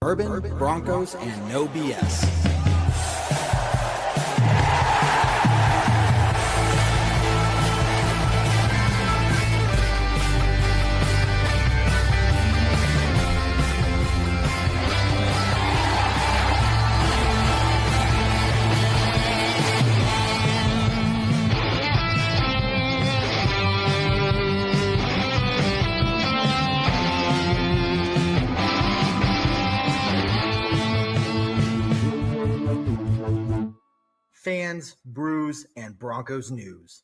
Bourbon, Broncos, and No BS. Fans, brews, and Broncos news.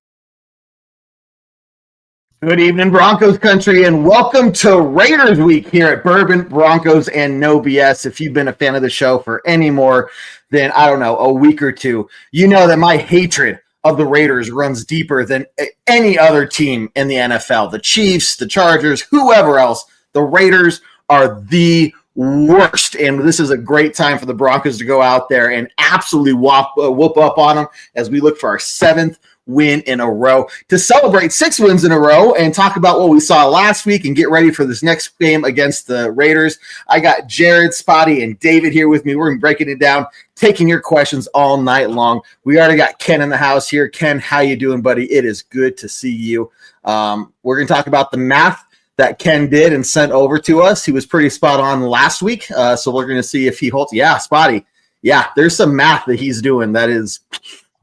Good evening, Broncos Country, and welcome to Raiders Week here at Bourbon, Broncos, and No BS. If you've been a fan of the show for any more than, I don't know, a week or two, you know that my hatred of the Raiders runs deeper than any other team in the NFL. The Chiefs, the Chargers, whoever else, the Raiders are the worst, and this is a great time for the Broncos to go out there and absolutely whoop up on them as we look for our 7th win in a row to celebrate 6 wins in a row and talk about what we saw last week and get ready for this next game against the Raiders. I got Jared, Spotty, and David here with me. We're going to be breaking it down, taking your questions all night long. We already got Ken in the house here. Ken, how you doing, buddy? It is good to see you. We're going to talk about the math that Ken did and sent over to us. He was pretty spot on last week, so we're going to see if he holds. Yeah, Spotty. Yeah, there's some math that he's doing that is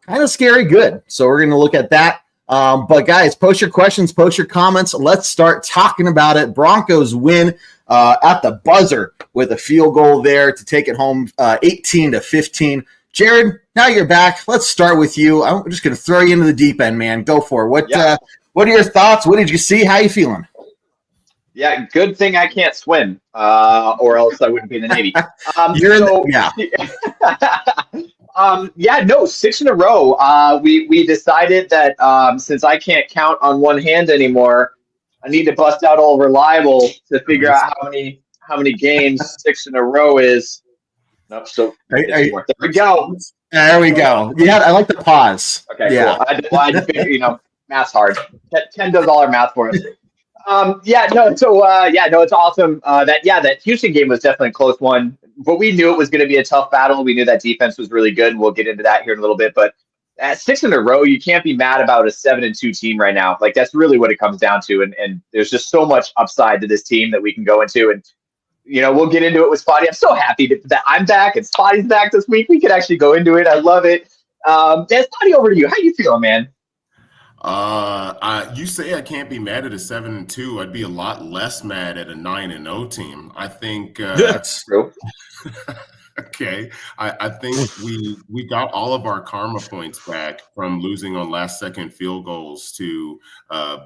kind of scary good. So we're going to look at that. But guys, post your questions, post your comments. Let's start talking about it. Broncos win at the buzzer with a field goal there to take it home 18-15. Jared, now you're back. Let's start with you. I'm just going to throw you into the deep end, man. Go for it. What are your thoughts? What did you see? How are you feeling? Yeah, good thing I can't swim, or else I wouldn't be in the Navy. No, 6 in a row. We decided that since I can't count on one hand anymore, I need to bust out old Reliable to figure out how many games 6 in a row is. Nope, so there we go. There we go. Yeah, I like the pause. Okay, yeah. Cool. I had to figure, math's hard. Ken does all our math for us. It's awesome that Houston game was definitely a close one, but we knew it was going to be a tough battle. We knew that defense was really good, and we'll get into that here in a little bit. But at 6 in a row, you can't be mad about a 7-2 team right now. Like, that's really what it comes down to. And there's just so much upside to this team that we can go into. And, we'll get into it with Spotty. I'm so happy that I'm back and Spotty's back this week. We can actually go into it. I love it. Spotty, over to you. How you feeling, man? You say I can't be mad at a 7-2. I'd be a lot less mad at a 9-0 team. I think that's true. Okay. I think we got all of our karma points back from losing on last-second field goals to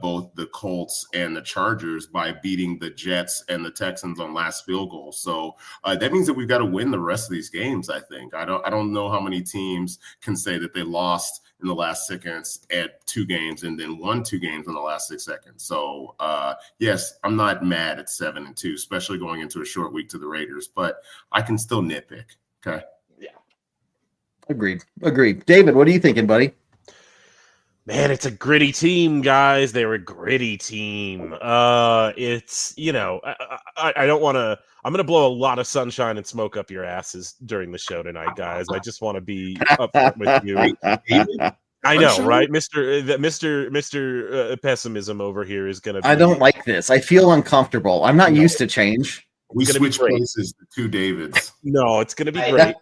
both the Colts and the Chargers by beating the Jets and the Texans on last field goal. So that means that we've got to win the rest of these games, I think. I don't know how many teams can say that they lost in the last seconds at 2 games and then won 2 games in the last 6 seconds. So, yes, I'm not mad at 7-2, especially going into a short week to the Raiders, but I can still nitpick. Okay. Yeah. Agreed. David, what are you thinking, buddy? Man, it's a gritty team, guys. They're a gritty team. It's, I don't want to, I'm going to blow a lot of sunshine and smoke up your asses during the show tonight, guys. I just want to be upfront with you. I know, right? Mr. Pessimism over here is going to be. I don't like this. I feel uncomfortable. I'm not used to change. We switch places to 2 Davids. No, it's going to be great.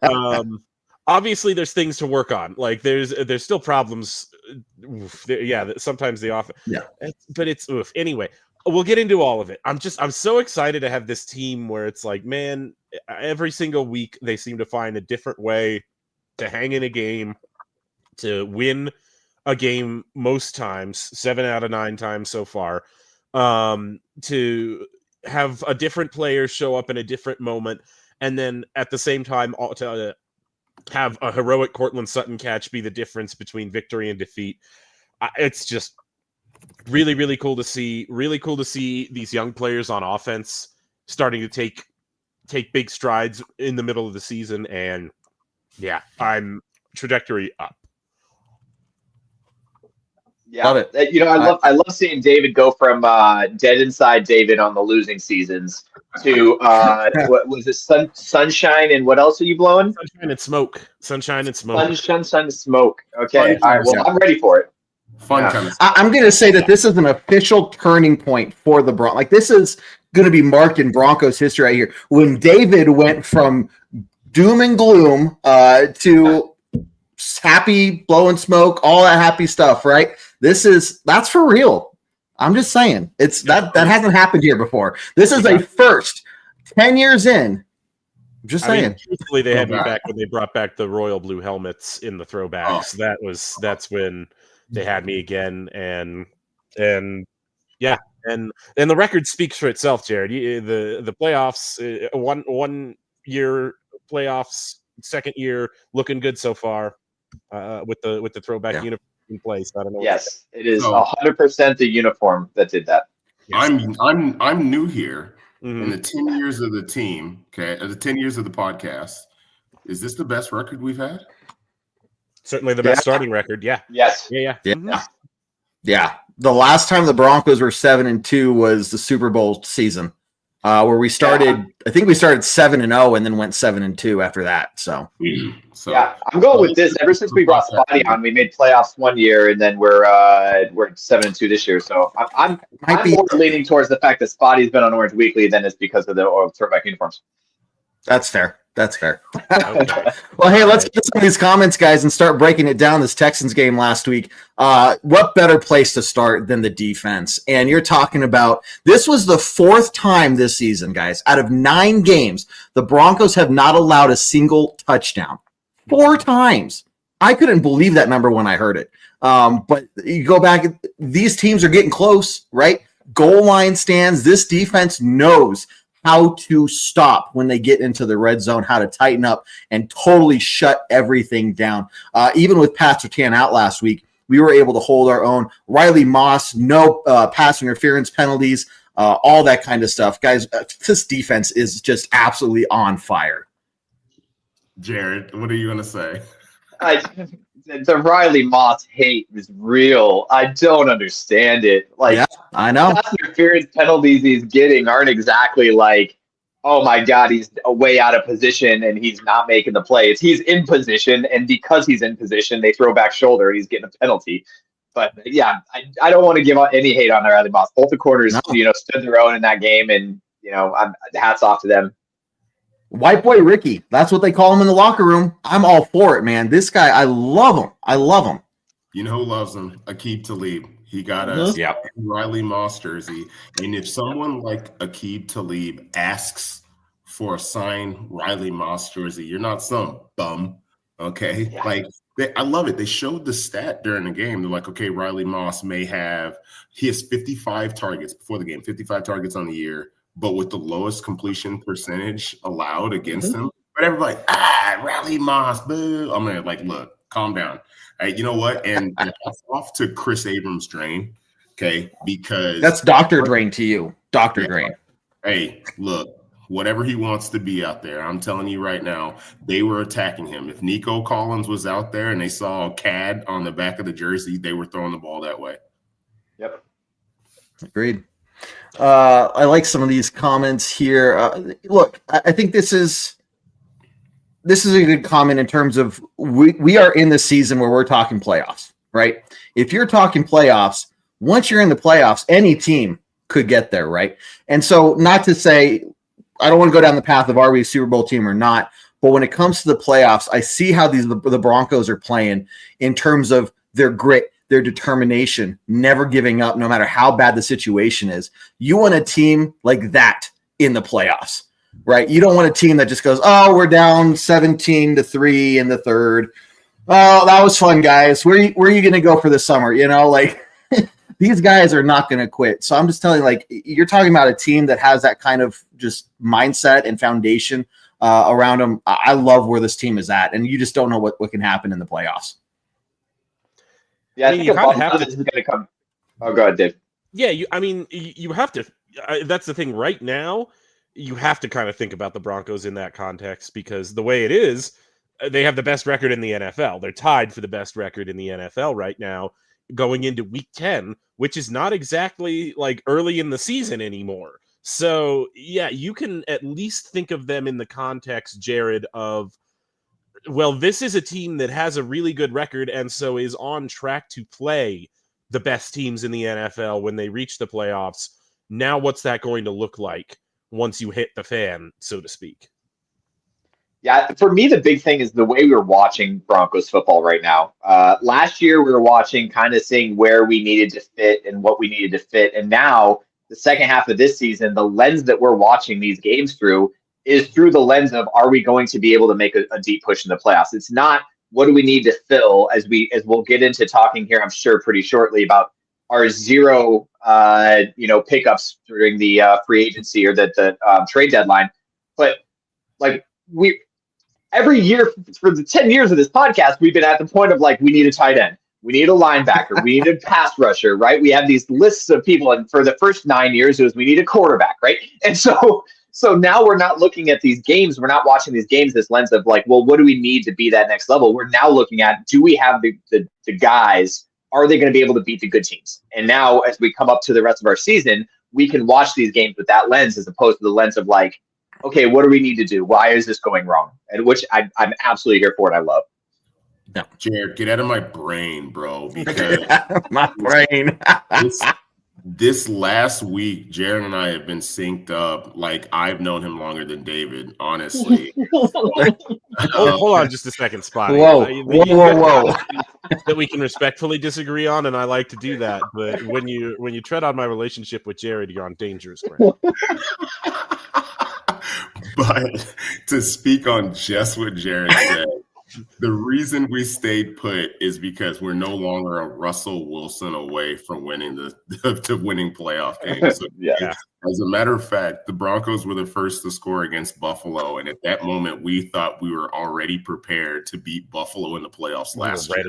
Obviously, there's things to work on. Like, there's still problems. Sometimes the offense. Yeah, but it's oof. Anyway, we'll get into all of it. I'm so excited to have this team where it's like, man, every single week they seem to find a different way to hang in a game, to win a game most times, 7 out of 9 times so far, to have a different player show up in a different moment, and then at the same time to have a heroic Courtland Sutton catch be the difference between victory and defeat. It's just really, really cool to see. Really cool to see these young players on offense starting to take big strides in the middle of the season. And yeah, I'm trajectory up. Yeah, Love it. You know, I love seeing David go from dead inside David on the losing seasons to what was it, sunshine, and what else are you blowing? Sunshine and smoke. Sunshine and smoke. Sunshine and smoke. Okay, Fun all right. Well, concept. I'm ready for it. Fun Yeah. kind of stuff. I'm going to say that this is an official turning point for the Broncos. Like, this is going to be marked in Broncos history right here. When David went from doom and gloom to happy, blowing smoke, all that happy stuff, right? That's for real. I'm just saying. It's that hasn't happened here before. This is a first. 10 years in. I'm just saying. Truthfully, they had me back when they brought back the royal blue helmets in the throwbacks. That's when they had me again, and yeah, and the record speaks for itself, Jared. The playoffs, 1 year playoffs, second year looking good so far, with the throwback uniform in place. I don't know. Yes, it is 100% the uniform that did that. I'm new here. Mm-hmm. In the 10 years of the team, the 10 years of the podcast, is this the best record we've had? Certainly the best starting record. Yeah. Yes. Yeah. Mm-hmm. Yeah. The last time the Broncos were 7-2 was the Super Bowl season, where we started. I think we started 7-0 and then went 7-2 after that. So yeah, I'm going with this. Ever since we brought Spotty on, we made playoffs 1 year, and then we're 7-2 this year. So I'm more leaning towards the fact that Spotty's been on Orange Weekly than it's because of the throwback uniforms. That's fair. Okay. Well, hey, let's get some of these comments, guys, and start breaking it down. This Texans game last week. What better place to start than the defense? And you're talking about this was the 4th time this season, guys. Out of 9 games, the Broncos have not allowed a single touchdown. 4 times. I couldn't believe that number when I heard it. But you go back, these teams are getting close, right? Goal line stands. This defense knows how to stop when they get into the red zone, how to tighten up and totally shut everything down. Even with Pat Surtain out last week, we were able to hold our own. Riley Moss, no pass interference penalties, all that kind of stuff. Guys, this defense is just absolutely on fire. Jared, what are you going to say? The Riley Moss hate is real. I don't understand it. Yeah, I know. Pass interference penalties he's getting aren't exactly like, oh my God, he's way out of position and he's not making the plays. He's in position, and because he's in position, they throw back shoulder and he's getting a penalty. But yeah, I don't want to give any hate on Riley Moss. Both the corners, stood their own in that game, and hats off to them. White boy Ricky, that's what they call him in the locker room. I'm all for it, man. This guy, I love him. You know who loves him? 𝐂𝐫𝐸𝐿. He got us Riley Moss jersey. And if someone like 𝐂𝐫𝐸𝐿 asks for a signed Riley Moss jersey, you're not some bum, okay? Yeah. I love it. They showed the stat during the game. They're like, okay, Riley Moss he has 55 targets before the game, 55 targets on the year, but with the lowest completion percentage allowed against him. But everybody, Riley Moss, boo. I'm look, calm down. You know what? And that's off to Chris Abrams' Drain, okay? Because that's Dr. Drain to you, Dr. Drain. Hey, look, whatever he wants to be out there, I'm telling you right now, they were attacking him. If Nico Collins was out there and they saw CAD on the back of the jersey, they were throwing the ball that way. Yep. Agreed. I like some of these comments here. Look, I think this is a good comment in terms of we are in the season where we're talking playoffs, right? If you're talking playoffs, once you're in the playoffs, any team could get there, right? And so not to say, I don't want to go down the path of are we a Super Bowl team or not, but when it comes to the playoffs, I see how the Broncos are playing in terms of their grit, their determination, never giving up no matter how bad the situation is. You want a team like that in the playoffs, right? You don't want a team that just goes, oh, we're down 17-3 in the third. Oh, that was fun, guys. Where are you going to go for the summer? These guys are not going to quit. So I'm just telling you, you're talking about a team that has that kind of just mindset and foundation around them. I love where this team is at, and you just don't know what can happen in the playoffs. Yeah, I think a lot of this is going to come. Oh, go ahead, Dave. Yeah, you have to. That's the thing. Right now, you have to kind of think about the Broncos in that context, because the way it is, they have the best record in the NFL. They're tied for the best record in the NFL right now. going into week 10, which is not exactly like early in the season anymore. So yeah, you can at least think of them in the context, Jared, of, well, this is a team that has a really good record and so is on track to play the best teams in the NFL when they reach the playoffs. Now, what's that going to look like once you hit the fan, so to speak? Yeah, for me, the big thing is the way we're watching Broncos football right now. Last year, we were watching, kind of seeing where we needed to fit and what we needed to fit. And now, the second half of this season, the lens that we're watching these games through is through the lens of, are we going to be able to make a deep push in the playoffs? It's not, what do we need to fill, as we'll get into talking here, I'm sure, pretty shortly, about our zero pickups during the free agency or the trade deadline. But like, every year for the 10 years of this podcast, we've been at the point of like, we need a tight end, we need a linebacker, we need a pass rusher, right? We have these lists of people, and for the first 9 years, it was, we need a quarterback, right? And so now we're not looking at these games, we're not watching these games this lens of like, well, what do we need to be that next level? We're now looking at, do we have the guys? Are they going to be able to beat the good teams? And now, as we come up to the rest of our season, we can watch these games with that lens, as opposed to the lens of like, okay, what do we need to do? Why is this going wrong? And which I'm absolutely here for, and I love. No. Jared, get out of my brain, bro. Because my brain. this last week, Jared and I have been synced up. Like, I've known him longer than David, honestly. Hold on just a second, Spotty. Whoa. That we can respectfully disagree on, and I like to do that. But when you tread on my relationship with Jared, you're on dangerous ground. But to speak on just what Jared said, the reason we stayed put is because we're no longer a Russell Wilson away from winning winning playoff games. So, yeah. As a matter of fact, the Broncos were the first to score against Buffalo, and at that moment, we thought we were already prepared to beat Buffalo in the playoffs last year.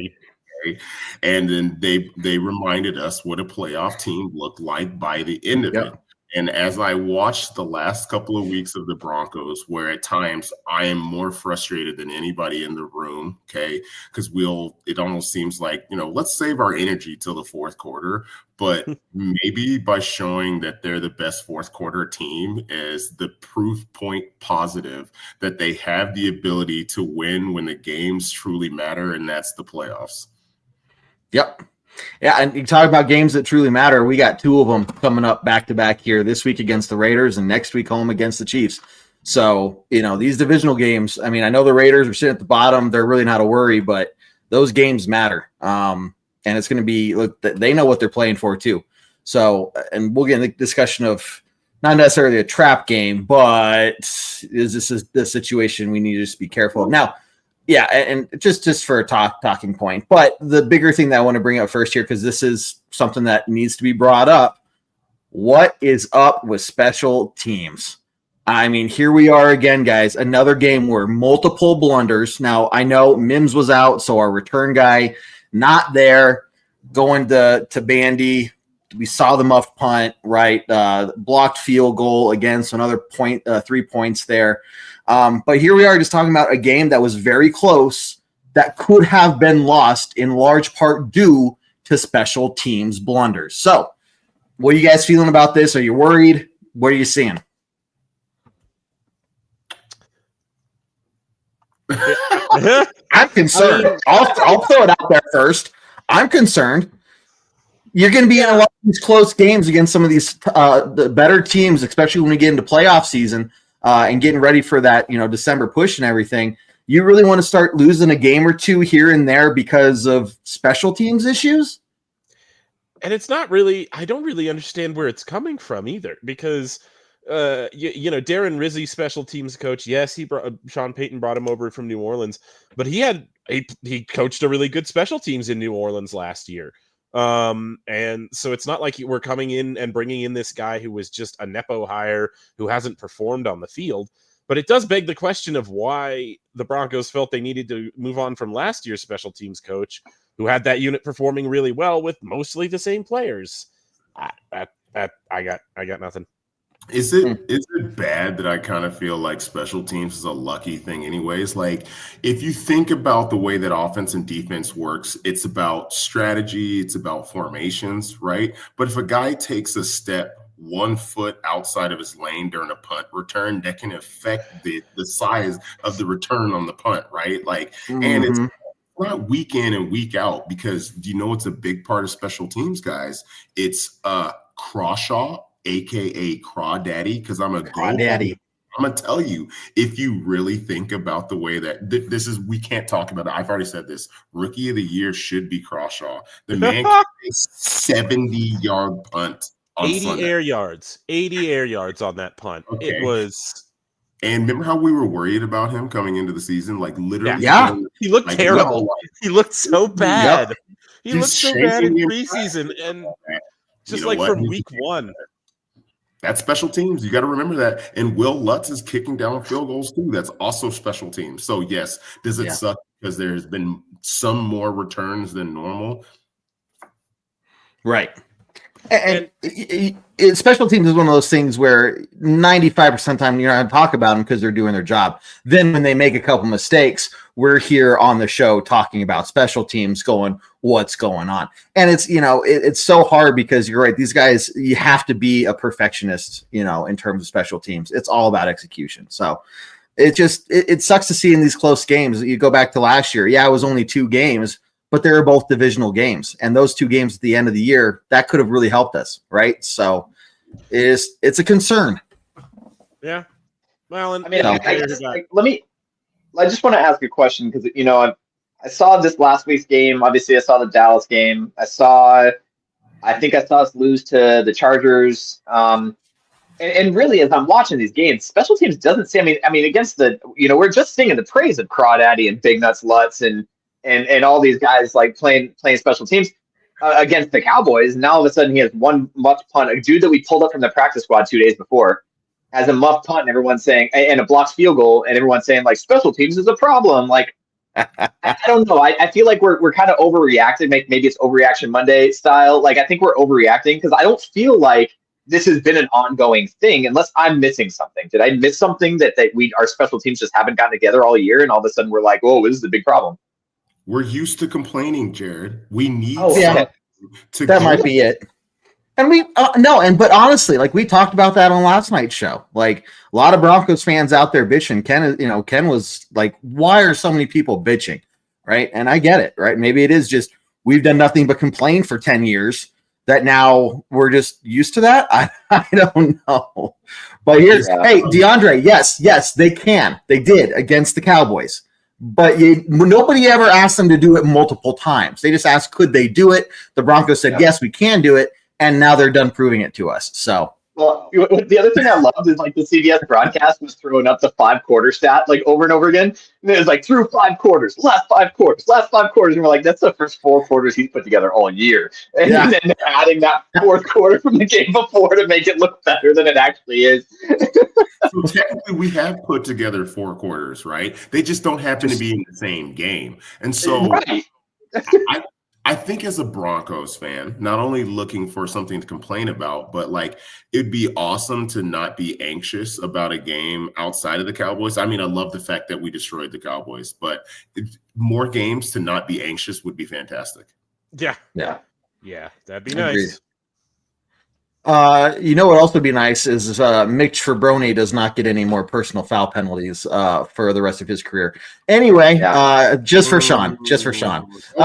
Okay? And then they reminded us what a playoff team looked like by the end of it. And as I watched the last couple of weeks of the Broncos, where at times I am more frustrated than anybody in the room, okay, because it almost seems like, let's save our energy till the fourth quarter. But maybe by showing that they're the best fourth quarter team is the proof point positive that they have the ability to win when the games truly matter, and that's the playoffs. Yep. Yeah, and you talk about games that truly matter. We got 2 of them coming up back-to-back here, this week against the Raiders and next week home against the Chiefs. So, these divisional games, I mean, I know the Raiders are sitting at the bottom. They're really not a worry, but those games matter. And it's going to be, look, they know what they're playing for too. So, and we'll get in the discussion of not necessarily a trap game, but is this the situation we need to just be careful of? Now, yeah, and just for a talking point. But the bigger thing that I want to bring up first here, because this is something that needs to be brought up, what is up with special teams? I mean, here we are again, guys. Another game where multiple blunders. Now, I know Mims was out, so our return guy not there. Going to Bandy. We saw the muffed punt, right? Blocked field goal again, so another 3 points there. But here we are just talking about a game that was very close that could have been lost in large part due to special teams blunders. So what are you guys feeling about this? Are you worried? What are you seeing? I'm concerned. I'll throw it out there first. I'm concerned. You're going to be in a lot of these close games against some of these the better teams, especially when we get into playoff season. And getting ready for that, December push and everything. You really want to start losing a game or two here and there because of special teams issues? And it's not really, I don't really understand where it's coming from either, because, Darren Rizzi, special teams coach. Yes, Sean Payton brought him over from New Orleans, but he coached a really good special teams in New Orleans last year. And so it's not like we're coming in and bringing in this guy who was just a Nepo hire who hasn't performed on the field. But it does beg the question of why the Broncos felt they needed to move on from last year's special teams coach, who had that unit performing really well with mostly the same players. I got nothing. Is it bad that I kind of feel like special teams is a lucky thing anyways? Like, if you think about the way that offense and defense works, it's about strategy, it's about formations, right? But if a guy takes a step 1 foot outside of his lane during a punt return, that can affect the size of the return on the punt, right? Like, and it's not week in and week out, because you know it's a big part of special teams, guys. It's Crawshaw, aka Crawdaddy, because I'm a Crawdaddy. I'm gonna tell you, if you really think about the way that this is, we can't talk about it. I've already said this. Rookie of the year should be Crawshaw. The man can a 70-yard punt on 80 Sunday. air yards. 80 air yards on that punt. Okay. It was. And remember how we were worried about him coming into the season? Like, literally, he looked terrible. He looked so bad. He looked so bad in preseason, and just like from week one. That's special teams. You got to remember that. And Will Lutz is kicking down field goals too. That's also special teams. So yes, does it suck because there's been some more returns than normal? Right. And special teams is one of those things where 95% of the time you're not going to talk about them because they're doing their job. Then when they make a couple mistakes, we're here on the show talking about special teams, going, what's going on? And it's, it's so hard because you're right. These guys, you have to be a perfectionist, in terms of special teams. It's all about execution. So it sucks to see in these close games. You go back to last year. Yeah, it was only 2 games, but they were both divisional games. And those 2 games at the end of the year, that could have really helped us, right? So it's a concern. Yeah. Well, and I mean, I just want to ask a question because, I saw this last week's game. Obviously, I saw the Dallas game. I think I saw us lose to the Chargers. And really, as I'm watching these games, special teams doesn't seem, I mean, against we're just singing the praise of Crawdaddy and Big Nuts Lutz and all these guys like playing special teams against the Cowboys. And now all of a sudden he has one muff punt, a dude that we pulled up from the practice squad 2 days before has a muff punt, and everyone's saying, and a blocked field goal, and everyone's saying like special teams is a problem. Like, I don't know. I feel like we're kind of overreacting. Maybe it's overreaction Monday style. Like, I think we're overreacting because I don't feel like this has been an ongoing thing unless I'm missing something. Did I miss something that our special teams just haven't gotten together all year, and all of a sudden we're like, whoa, this is a big problem? We're used to complaining, Jared. We need that might be it. And but honestly, like we talked about that on last night's show. Like a lot of Broncos fans out there bitching. Ken was like, why are so many people bitching? Right. And I get it. Right. Maybe it is just we've done nothing but complain for 10 years that now we're just used to that. I don't know. But here's, hey, DeAndre, yes, they can. They did against the Cowboys. But nobody ever asked them to do it multiple times. They just asked, could they do it? The Broncos said, yes, we can do it. And now they're done proving it to us. So, well, the other thing I loved is like the CBS broadcast was throwing up the 5-quarter stat like over and over again. And it was like through 5 quarters, last 5 quarters. And we're like, that's the first 4 quarters he's put together all year. And then they're adding that 4th quarter from the game before to make it look better than it actually is. So technically, we have put together 4 quarters, right? They just don't happen to be in the same game. And so I think as a Broncos fan, not only looking for something to complain about, but like it'd be awesome to not be anxious about a game outside of the Cowboys. I mean, I love the fact that we destroyed the Cowboys, but more games to not be anxious would be fantastic. Yeah, that'd be nice. What else would be nice is Mitch Fabroni does not get any more personal foul penalties for the rest of his career. Anyway, just for Sean. The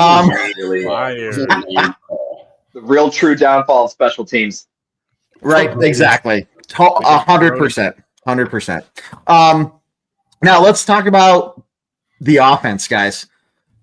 real true downfall of special teams. Right, exactly. 100%. Now let's talk about the offense, guys.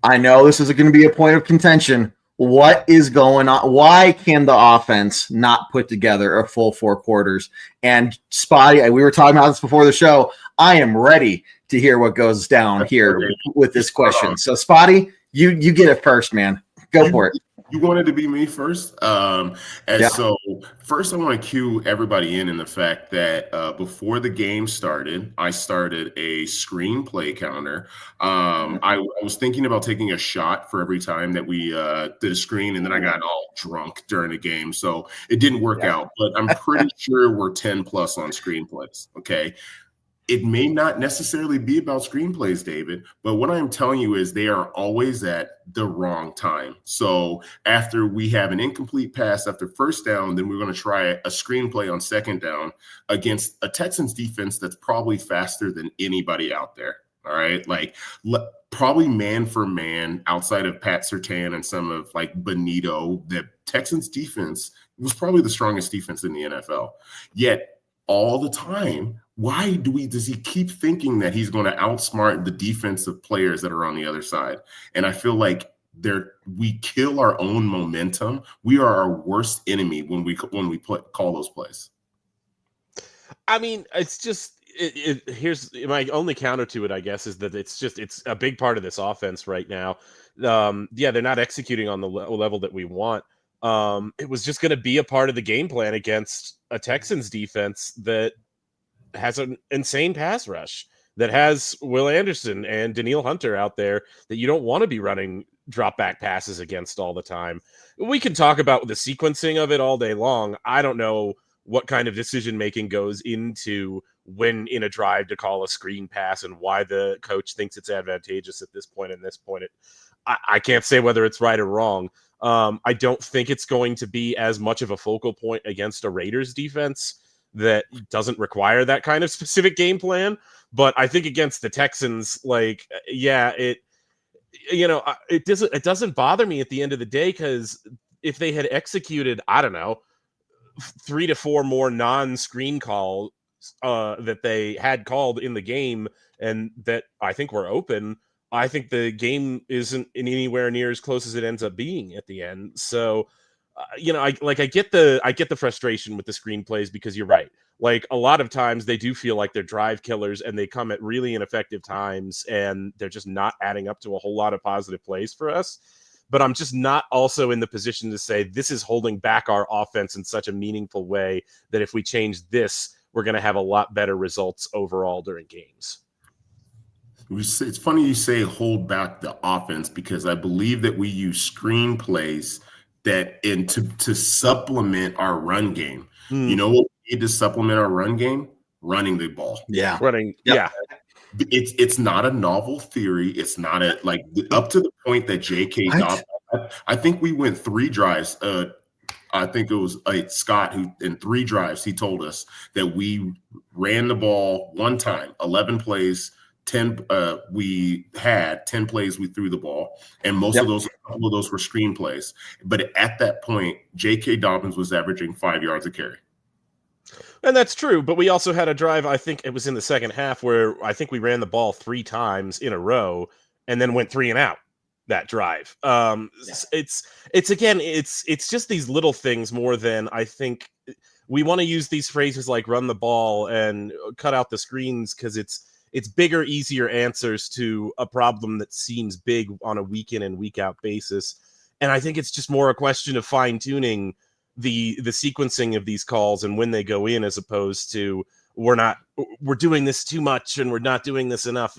I know this is going to be a point of contention. What is going on? Why can the offense not put together a full 4 quarters? And Spotty, we were talking about this before the show. I am ready to hear what goes down here with this question. So Spotty, you get it first, man. Go for it. You wanted to be me first. So first I want to cue everybody in the fact that before the game started, I started a screenplay counter. I was thinking about taking a shot for every time that we did a screen, and then I got all drunk during the game. So it didn't work out, but I'm pretty sure we're 10 plus on screenplays. Okay. It may not necessarily be about screenplays, David, but what I'm telling you is they are always at the wrong time. So after we have an incomplete pass after first down, then we're going to try a screenplay on second down against a Texans defense that's probably faster than anybody out there. All right. Like probably man for man outside of Pat Surtain and some of like Benito, the Texans defense was probably the strongest defense in the NFL. Yet all the time, why does he keep thinking that he's going to outsmart the defensive players that are on the other side? And I feel like we kill our own momentum. We are our worst enemy when we call those plays. I mean, it's just here's my only counter to it, I guess, is that it's a big part of this offense right now. They're not executing on the level that we want. It was just going to be a part of the game plan against a Texans defense that has an insane pass rush, that has Will Anderson and Danielle Hunter out there that you don't want to be running drop back passes against all the time. We can talk about the sequencing of it all day long. I don't know what kind of decision making goes into when in a drive to call a screen pass and why the coach thinks it's advantageous at this point and this point. I can't say whether it's right or wrong. I don't think it's going to be as much of a focal point against a Raiders defense that doesn't require that kind of specific game plan. But I think against the Texans, it doesn't bother me at the end of the day, because if they had executed, I don't know, 3 to 4 more non-screen calls that they had called in the game and that I think were open, I think the game isn't anywhere near as close as it ends up being at the end. So, I get the frustration with the screenplays, because you're right. Like, a lot of times they do feel like they're drive killers and they come at really ineffective times and they're just not adding up to a whole lot of positive plays for us. But I'm just not also in the position to say this is holding back our offense in such a meaningful way that if we change this, we're going to have a lot better results overall during games. It's funny you say hold back the offense, because I believe that we use screenplays to supplement our run game. You know what we need to supplement our run game? Running the ball. Yeah. Running. Yep. Yeah. It's not a novel theory. It's not up to the point that J.K. Dobbins, I think we went 3 drives. I think it was Scott who, in 3 drives, he told us that we ran the ball one time, 11 plays, 10 we had 10 plays we threw the ball, and a couple of those were screenplays. But at that point, J.K. Dobbins was averaging 5 yards a carry. And that's true, but we also had a drive, I think it was in the second half, where I think we ran the ball 3 times in a row and then went 3 and out that drive. It's just these little things more than I think we want to use these phrases like run the ball and cut out the screens, because it's bigger, easier answers to a problem that seems big on a week in and week out basis. And I think it's just more a question of fine tuning the sequencing of these calls and when they go in, as opposed to we're doing this too much and we're not doing this enough.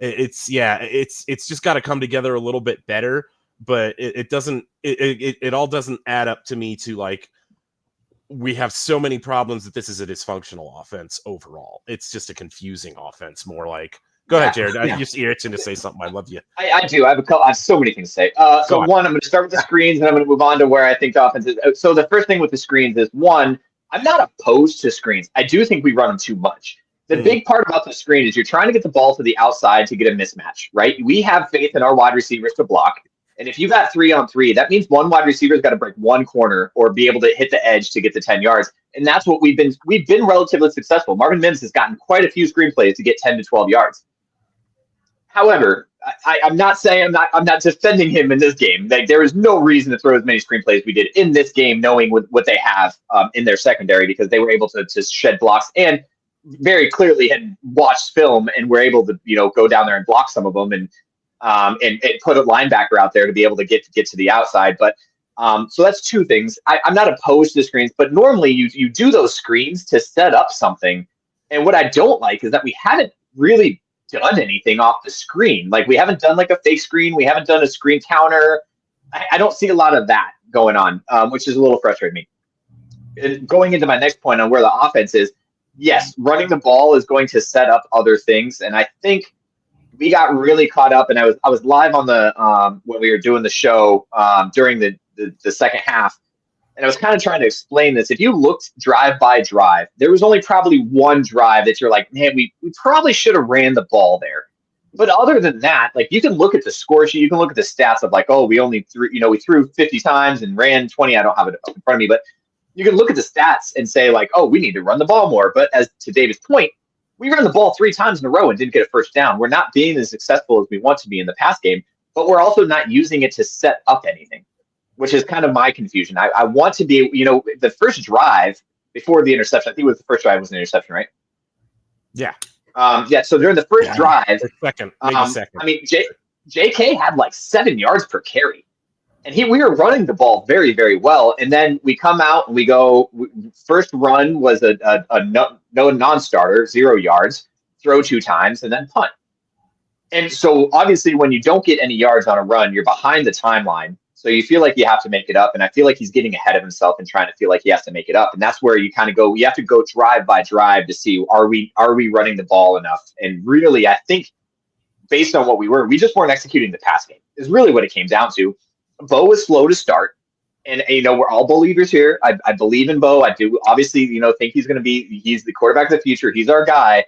It's just got to come together a little bit better, but it all doesn't add up to me to like, we have so many problems that this is a dysfunctional offense overall. It's just a confusing offense, more like. Go ahead, Jared. You're itching to say something. I love you. I do. I have so many things to say. So one, I'm going to start with the screens, and I'm going to move on to where I think the offense is. So the first thing with the screens is, one, I'm not opposed to screens. I do think we run them too much. The big part about the screen is you're trying to get the ball to the outside to get a mismatch, right? We have faith in our wide receivers to block. And if you got 3-on-3, that means one wide receiver's got to break one corner or be able to hit the edge to get the 10 yards. And that's what we've been relatively successful. Marvin Mims has gotten quite a few screenplays to get 10 to 12 yards. However, I'm not defending him in this game. Like, there is no reason to throw as many screenplays we did in this game, knowing what they have in their secondary, because they were able to shed blocks and very clearly had watched film and were able to go down there and block some of them and put a linebacker out there to be able to get to the outside. But So that's two things. I'm not opposed to screens, but normally you do those screens to set up something. And what I don't like is that we haven't really done anything off the screen. Like we haven't done like a fake screen. We haven't done a screen counter. I don't see a lot of that going on, which is a little frustrating me. And going into my next point on where the offense is, yes, running the ball is going to set up other things. And I think we got really caught up, and I was live on the when we were doing the show during the second half, and I was kind of trying to explain this. If you looked drive by drive, there was only probably one drive that you're like, man, we probably should have ran the ball there. But other than that, like you can look at the score sheet, you can look at the stats of like, oh, we only threw, we threw 50 times and ran 20. I don't have it up in front of me, but you can look at the stats and say like, oh, we need to run the ball more. But as to David's point, we ran the ball 3 times in a row and didn't get a first down. We're not being as successful as we want to be in the pass game, but we're also not using it to set up anything, which is kind of my confusion. I want to be, the first drive before the interception, I think it was the first drive was an interception, right? Yeah. So during the first drive, second, maybe second. I mean, JK had like 7 yards per carry, and we were running the ball very, very well. And then we come out and we go. First run was a no non-starter, 0 yards, throw 2 times, and then punt. And so obviously, when you don't get any yards on a run, you're behind the timeline. So you feel like you have to make it up. And I feel like he's getting ahead of himself and trying to feel like he has to make it up. And that's where you kind of go, you have to go drive by drive to see, are we running the ball enough? And really, I think based on what we just weren't executing the pass game is really what it came down to. Bo was slow to start. And, we're all believers here. I believe in Bo. I do obviously, think he's the quarterback of the future. He's our guy.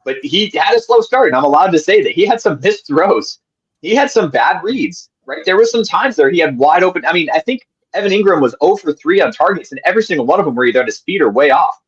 But he had a slow start. And I'm allowed to say that he had some missed throws. He had some bad reads. Right, there was some times there he had wide open. I mean, I think Evan Ingram was 0 for 3 on targets, and every single one of them were either at his feet or way off.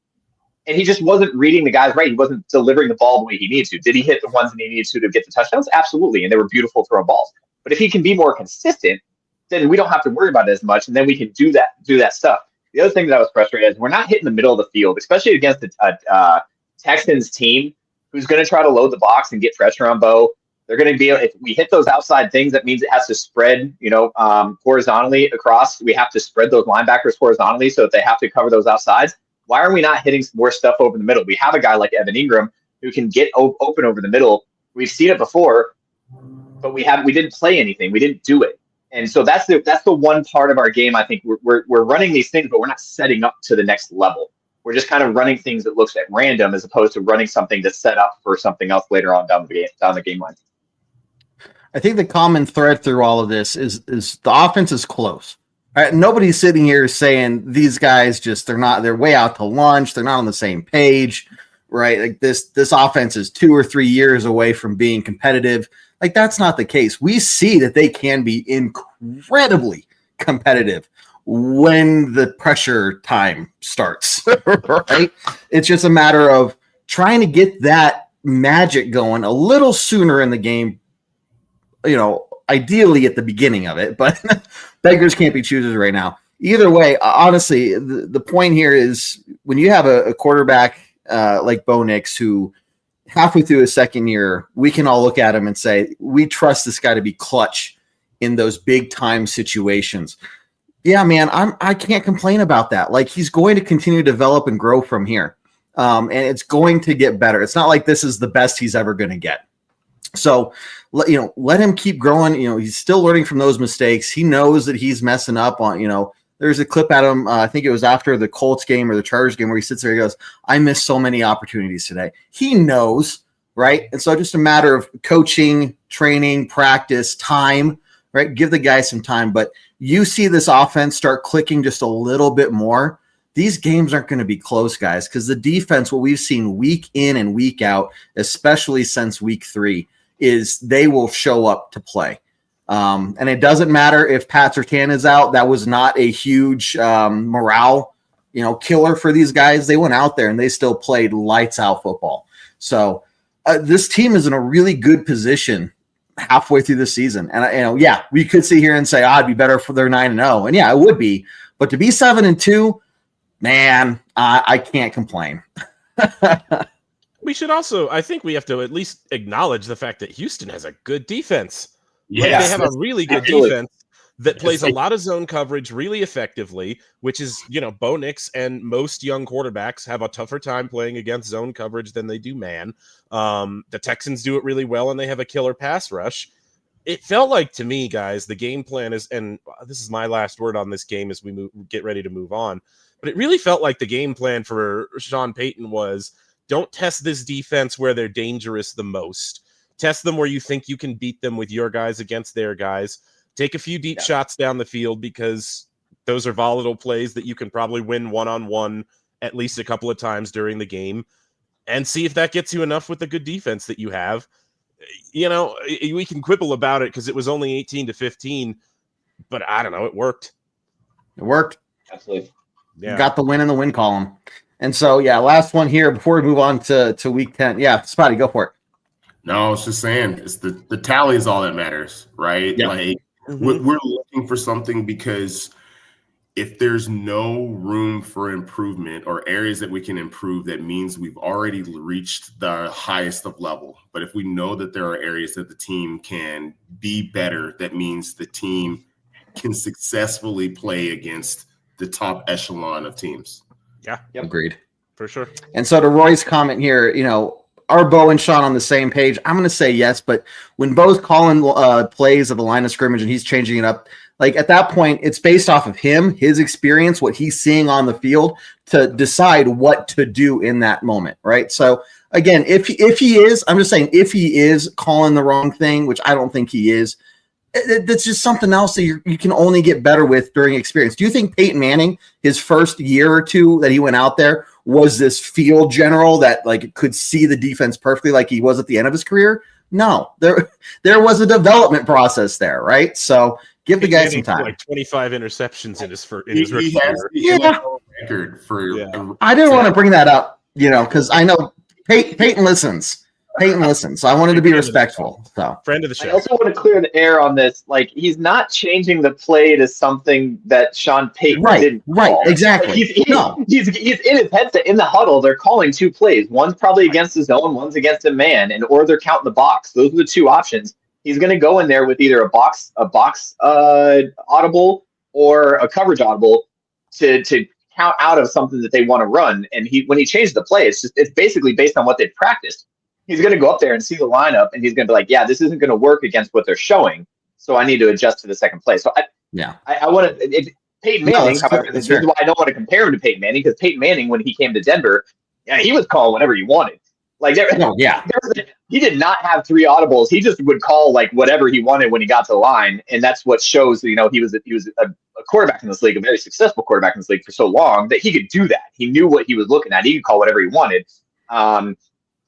And he just wasn't reading the guys right. He wasn't delivering the ball the way he needed to. Did he hit the ones that he needed to get the touchdowns? Absolutely, and they were beautiful throw balls. But if he can be more consistent, then we don't have to worry about it as much, and then we can do that stuff. The other thing that I was frustrated is we're not hitting the middle of the field, especially against the Texans team who's going to try to load the box and get pressure on Bo. They're going to be, if we hit those outside things, that means it has to spread, horizontally across. We have to spread those linebackers horizontally so that they have to cover those outsides. Why are we not hitting more stuff over the middle? We have a guy like Evan Ingram who can get open over the middle. We've seen it before, but we didn't play anything. We didn't do it. And so that's the one part of our game. I think we're running these things, but we're not setting up to the next level. We're just kind of running things that looks at random as opposed to running something to set up for something else later on down the game line. I think the common thread through all of this is the offense is close. Right? Nobody's sitting here saying these guys they're way out to lunch. They're not on the same page, right? Like this offense is 2 or 3 years away from being competitive. Like that's not the case. We see that they can be incredibly competitive when the pressure time starts, right? It's just a matter of trying to get that magic going a little sooner in the game. Ideally at the beginning of it, but beggars can't be choosers right now. Either way, honestly, the point here is when you have a quarterback like Bo Nix, who halfway through his second year, we can all look at him and say, we trust this guy to be clutch in those big time situations. Yeah, man, I can't complain about that. Like he's going to continue to develop and grow from here. And it's going to get better. It's not like this is the best he's ever going to get. So, let him keep growing. He's still learning from those mistakes. He knows that he's messing up on, there's a clip at him. I think it was after the Colts game or the Chargers game where he sits there. He goes, I missed so many opportunities today. He knows, right? And so just a matter of coaching, training, practice, time, right? Give the guy some time. But you see this offense start clicking just a little bit more. These games aren't going to be close, guys, because the defense, what we've seen week in and week out, especially since week 3, is they will show up to play. And it doesn't matter if Pat Surtain is out. That was not a huge morale, killer for these guys. They went out there and they still played lights out football. So this team is in a really good position halfway through the season. And, we could sit here and say, it'd be better for their 9-0. And yeah, it would be. But to be 7-2, man, I can't complain. We should also, I think we have to at least acknowledge the fact that Houston has a good defense. Yeah, they have a really good defense. that plays a lot of zone coverage really effectively, which is, Bo Nix and most young quarterbacks have a tougher time playing against zone coverage than they do man. The Texans do it really well, and they have a killer pass rush. It felt like to me, guys, the game plan is, and this is my last word on this game as we get ready to move on, but it really felt like the game plan for Sean Payton was, don't test this defense where they're dangerous the most. Test them where you think you can beat them with your guys against their guys. Take a few deep shots down the field, because those are volatile plays that you can probably win one-on-one at least a couple of times during the game, and see if that gets you enough with the good defense that you have. We can quibble about it because it was only 18-15, but I don't know. It worked. It worked. Absolutely. Yeah. Got the win in the win column. And so, last one here before we move on to week 10. Yeah, Spotty, go for it. No, I was just saying, it's the tally is all that matters, right? Yeah. Like, we're looking for something, because if there's no room for improvement or areas that we can improve, that means we've already reached the highest of level. But if we know that there are areas that the team can be better, that means the team can successfully play against the top echelon of teams. Yeah. Yep. Agreed. For sure. And so to Roy's comment here, are Bo and Sean on the same page? I'm going to say yes, but when Bo's calling plays at the line of scrimmage and he's changing it up, like at that point, it's based off of him, his experience, what he's seeing on the field to decide what to do in that moment, right? So again, if he is, I'm just saying, if he is calling the wrong thing, which I don't think he is, that's just something else that you can only get better with during experience. Do you think Peyton Manning, his first year or two that he went out there, was this field general that like could see the defense perfectly like he was at the end of his career? No, there was a development process there, right? So give the guy some time. Like 25 interceptions in his rookie year. Yeah. Record for. I didn't want to bring that up, because I know Peyton listens. So I wanted to be respectful. So friend of the show. I also want to clear the air on this. Like, he's not changing the play to something that Sean Payton didn't call. Right, exactly. Like, he's in his headset in the huddle. They're calling two plays. One's probably against his zone, one's against a man, or they're counting the box. Those are the two options. He's going to go in there with either a box audible or a coverage audible to count out of something that they want to run. And when he changed the play, it's basically based on what they've practiced. He's going to go up there and see the lineup, and he's going to be like, yeah, this isn't going to work against what they're showing, so I need to adjust to the second play. So I want to Peyton Manning, however, this is why I don't want to compare him to Peyton Manning, because Peyton Manning, when he came to Denver, he was calling whatever he wanted. Like, he did not have three audibles. He just would call like whatever he wanted when he got to the line, and that's what shows he was a quarterback in this league, a very successful quarterback in this league for so long, that he could do that. He knew what he was looking at. He could call whatever he wanted.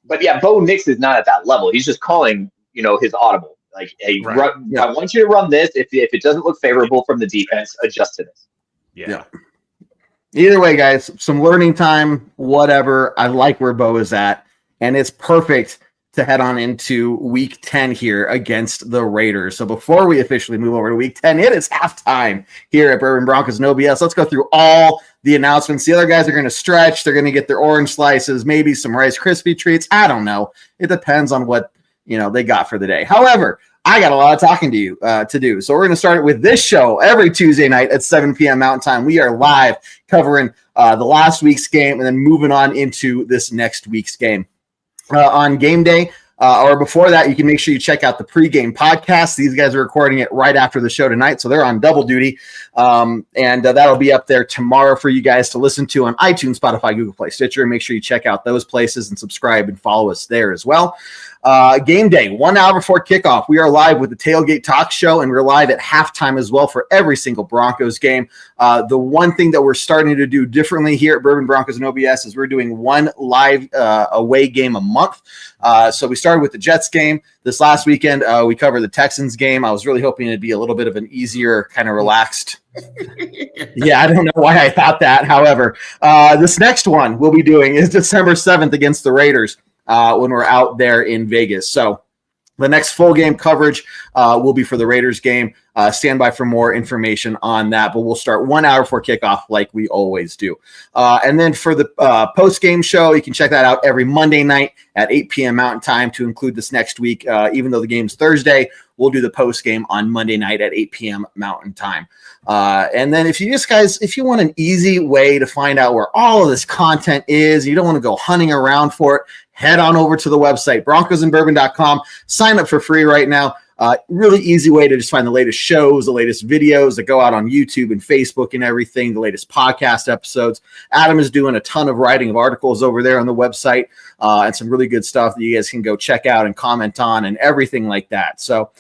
But Bo Nix is not at that level. He's just calling, his audible. Like, hey, I want you to run this. If it doesn't look favorable from the defense, adjust to this. Yeah. Either way, guys, some learning time, whatever. I like where Bo is at, and it's perfect to head on into week 10 here against the Raiders. So before we officially move over to week 10, it is halftime here at Bourbon Broncos and OBS. Let's go through all the announcements. The other guys are going to stretch. They're going to get their orange slices, maybe some Rice Krispie treats. I don't know. It depends on what they got for the day. However, I got a lot of talking to you to do. So we're going to start it with this show every Tuesday night at 7 p.m. Mountain Time. We are live covering the last week's game and then moving on into this next week's game. On game day, or before that, you can make sure you check out the pregame podcast. These guys are recording it right after the show tonight, so they're on double duty. And that'll be up there tomorrow for you guys to listen to on iTunes, Spotify, Google Play, Stitcher. And make sure you check out those places and subscribe and follow us there as well. Game day, 1 hour before kickoff, we are live with the Tailgate Talk Show, and we're live at halftime as well for every single Broncos game. The one thing that we're starting to do differently here at Bourbon Broncos and OBS is we're doing one live away game a month. So we started with the Jets game this last weekend. We covered the Texans game. I was really hoping it'd be a little bit of an easier, kind of relaxed. I don't know why I thought that. However, this next one we'll be doing is December 7th against the Raiders when we're out there in Vegas. So The next full game coverage will be for the Raiders game. Stand by for more information on that, but we'll start 1 hour before kickoff like we always do. And then for the post-game show, you can check that out every Monday night at 8 p.m. Mountain Time to include this next week. Even though the game's Thursday, we'll do the post-game on Monday night at 8 p.m. Mountain Time. And then if you want an easy way to find out where all of this content is, you don't want to go hunting around for it, head on over to the website, broncosandbourbon.com. Sign up for free right now. Really easy way to just find the latest shows, the latest videos that go out on YouTube and Facebook and everything, the latest podcast episodes. Adam is doing a ton of writing of articles over there on the website and some really good stuff that you guys can go check out and comment on and everything like that. So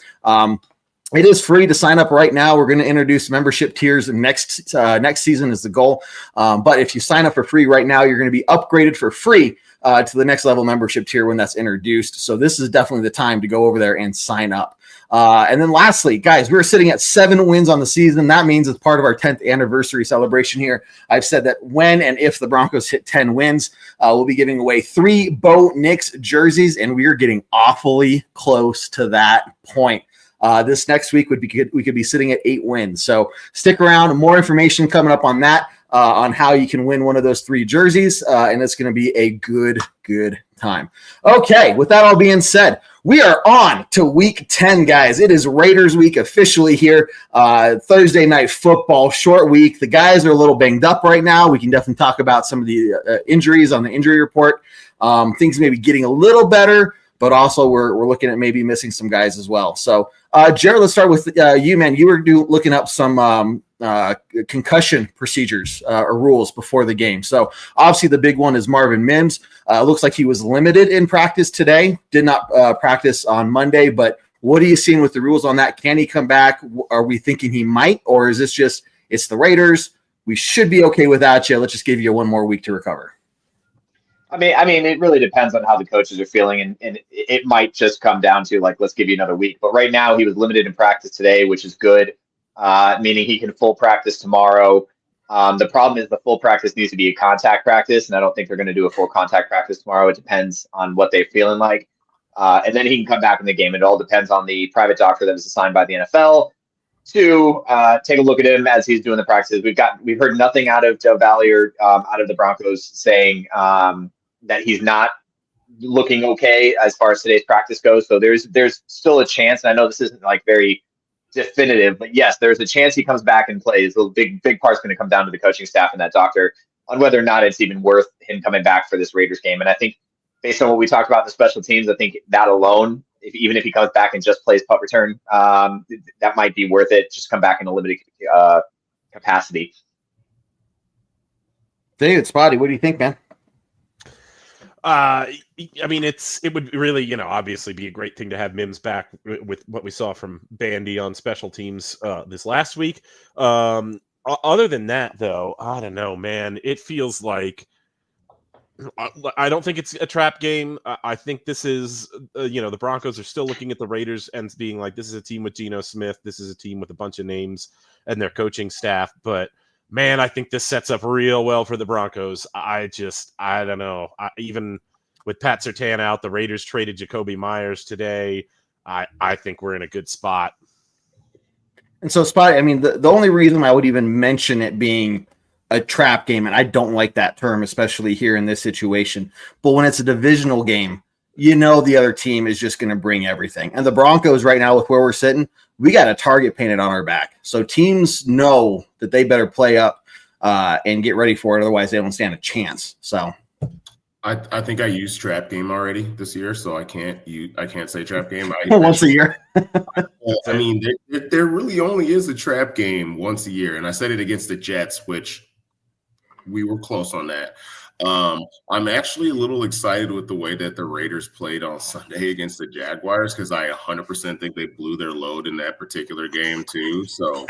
it is free to sign up right now. We're going to introduce membership tiers next season is the goal. But if you sign up for free right now, you're going to be upgraded for free to the next level membership tier when that's introduced. So this is definitely the time to go over there and sign up. And then lastly, guys, we're sitting at 7 wins on the season. That means as part of our 10th anniversary celebration here, I've said that when and if the Broncos hit 10 wins, we'll be giving away 3 Bo Nix jerseys, and we are getting awfully close to that point. This next week we could be sitting at 8 wins. So stick around. More information coming up on that, on how you can win one of those 3 jerseys. And it's going to be a good time. Okay. With that all being said, we are on to week 10, guys. It is Raiders week officially here. Thursday night football, short week. The guys are a little banged up right now. We can definitely talk about some of the injuries on the injury report. Things may be getting a little better, but also we're looking at maybe missing some guys as well. So, Jared, let's start with you, man. You were looking up some concussion procedures or rules before the game. So, obviously, the big one is Marvin Mims. Looks like he was limited in practice today. Did not practice on Monday. But what are you seeing with the rules on that? Can he come back? Are we thinking he might? Or is this just, it's the Raiders, we should be okay without you. Let's just give you 1 more week to recover. I mean, it really depends on how the coaches are feeling, and it might just come down to, like, let's give you another week. But right now, he was limited in practice today, which is good, meaning he can full practice tomorrow. The problem is the full practice needs to be a contact practice, and I don't think they're going to do a full contact practice tomorrow. It depends on what they're feeling like. And then he can come back in the game. It all depends on the private doctor that was assigned by the NFL to take a look at him as he's doing the practices. We've heard nothing out of Joe Valley or out of the Broncos saying that he's not looking okay as far as today's practice goes. So there's still a chance. And I know this isn't like very definitive, but yes, there's a chance he comes back and plays. The big part's going to come down to the coaching staff and that doctor on whether or not it's even worth him coming back for this Raiders game. And I think based on what we talked about in the special teams, I think that alone, even if he comes back and just plays punt return, that might be worth it. Just come back in a limited capacity. David, Spotty, what do you think, man? I mean, it would really, obviously be a great thing to have Mims back with what we saw from Bandy on special teams this last week. Other than that, though, I don't know, man. It feels like I don't think it's a trap game. I think this is, the Broncos are still looking at the Raiders and being like, this is a team with Geno Smith. This is a team with a bunch of names and their coaching staff. But man, I think this sets up real well for the Broncos. I don't know. Even with Pat Surtain out, the Raiders traded Jakobi Meyers today. I think we're in a good spot. And so, Spot, I mean, the only reason I would even mention it being a trap game, and I don't like that term, especially here in this situation, but when it's a divisional game, the other team is just going to bring everything. And the Broncos right now, with where we're sitting, we got a target painted on our back. So teams know that they better play up and get ready for it. Otherwise, they don't stand a chance. So I think I used trap game already this year, so I can't say trap game. Once a year. I mean, there really only is a trap game once a year, and I said it against the Jets, which we were close on that. I'm actually a little excited with the way that the Raiders played on Sunday against the Jaguars, because I 100% think they blew their load in that particular game too. So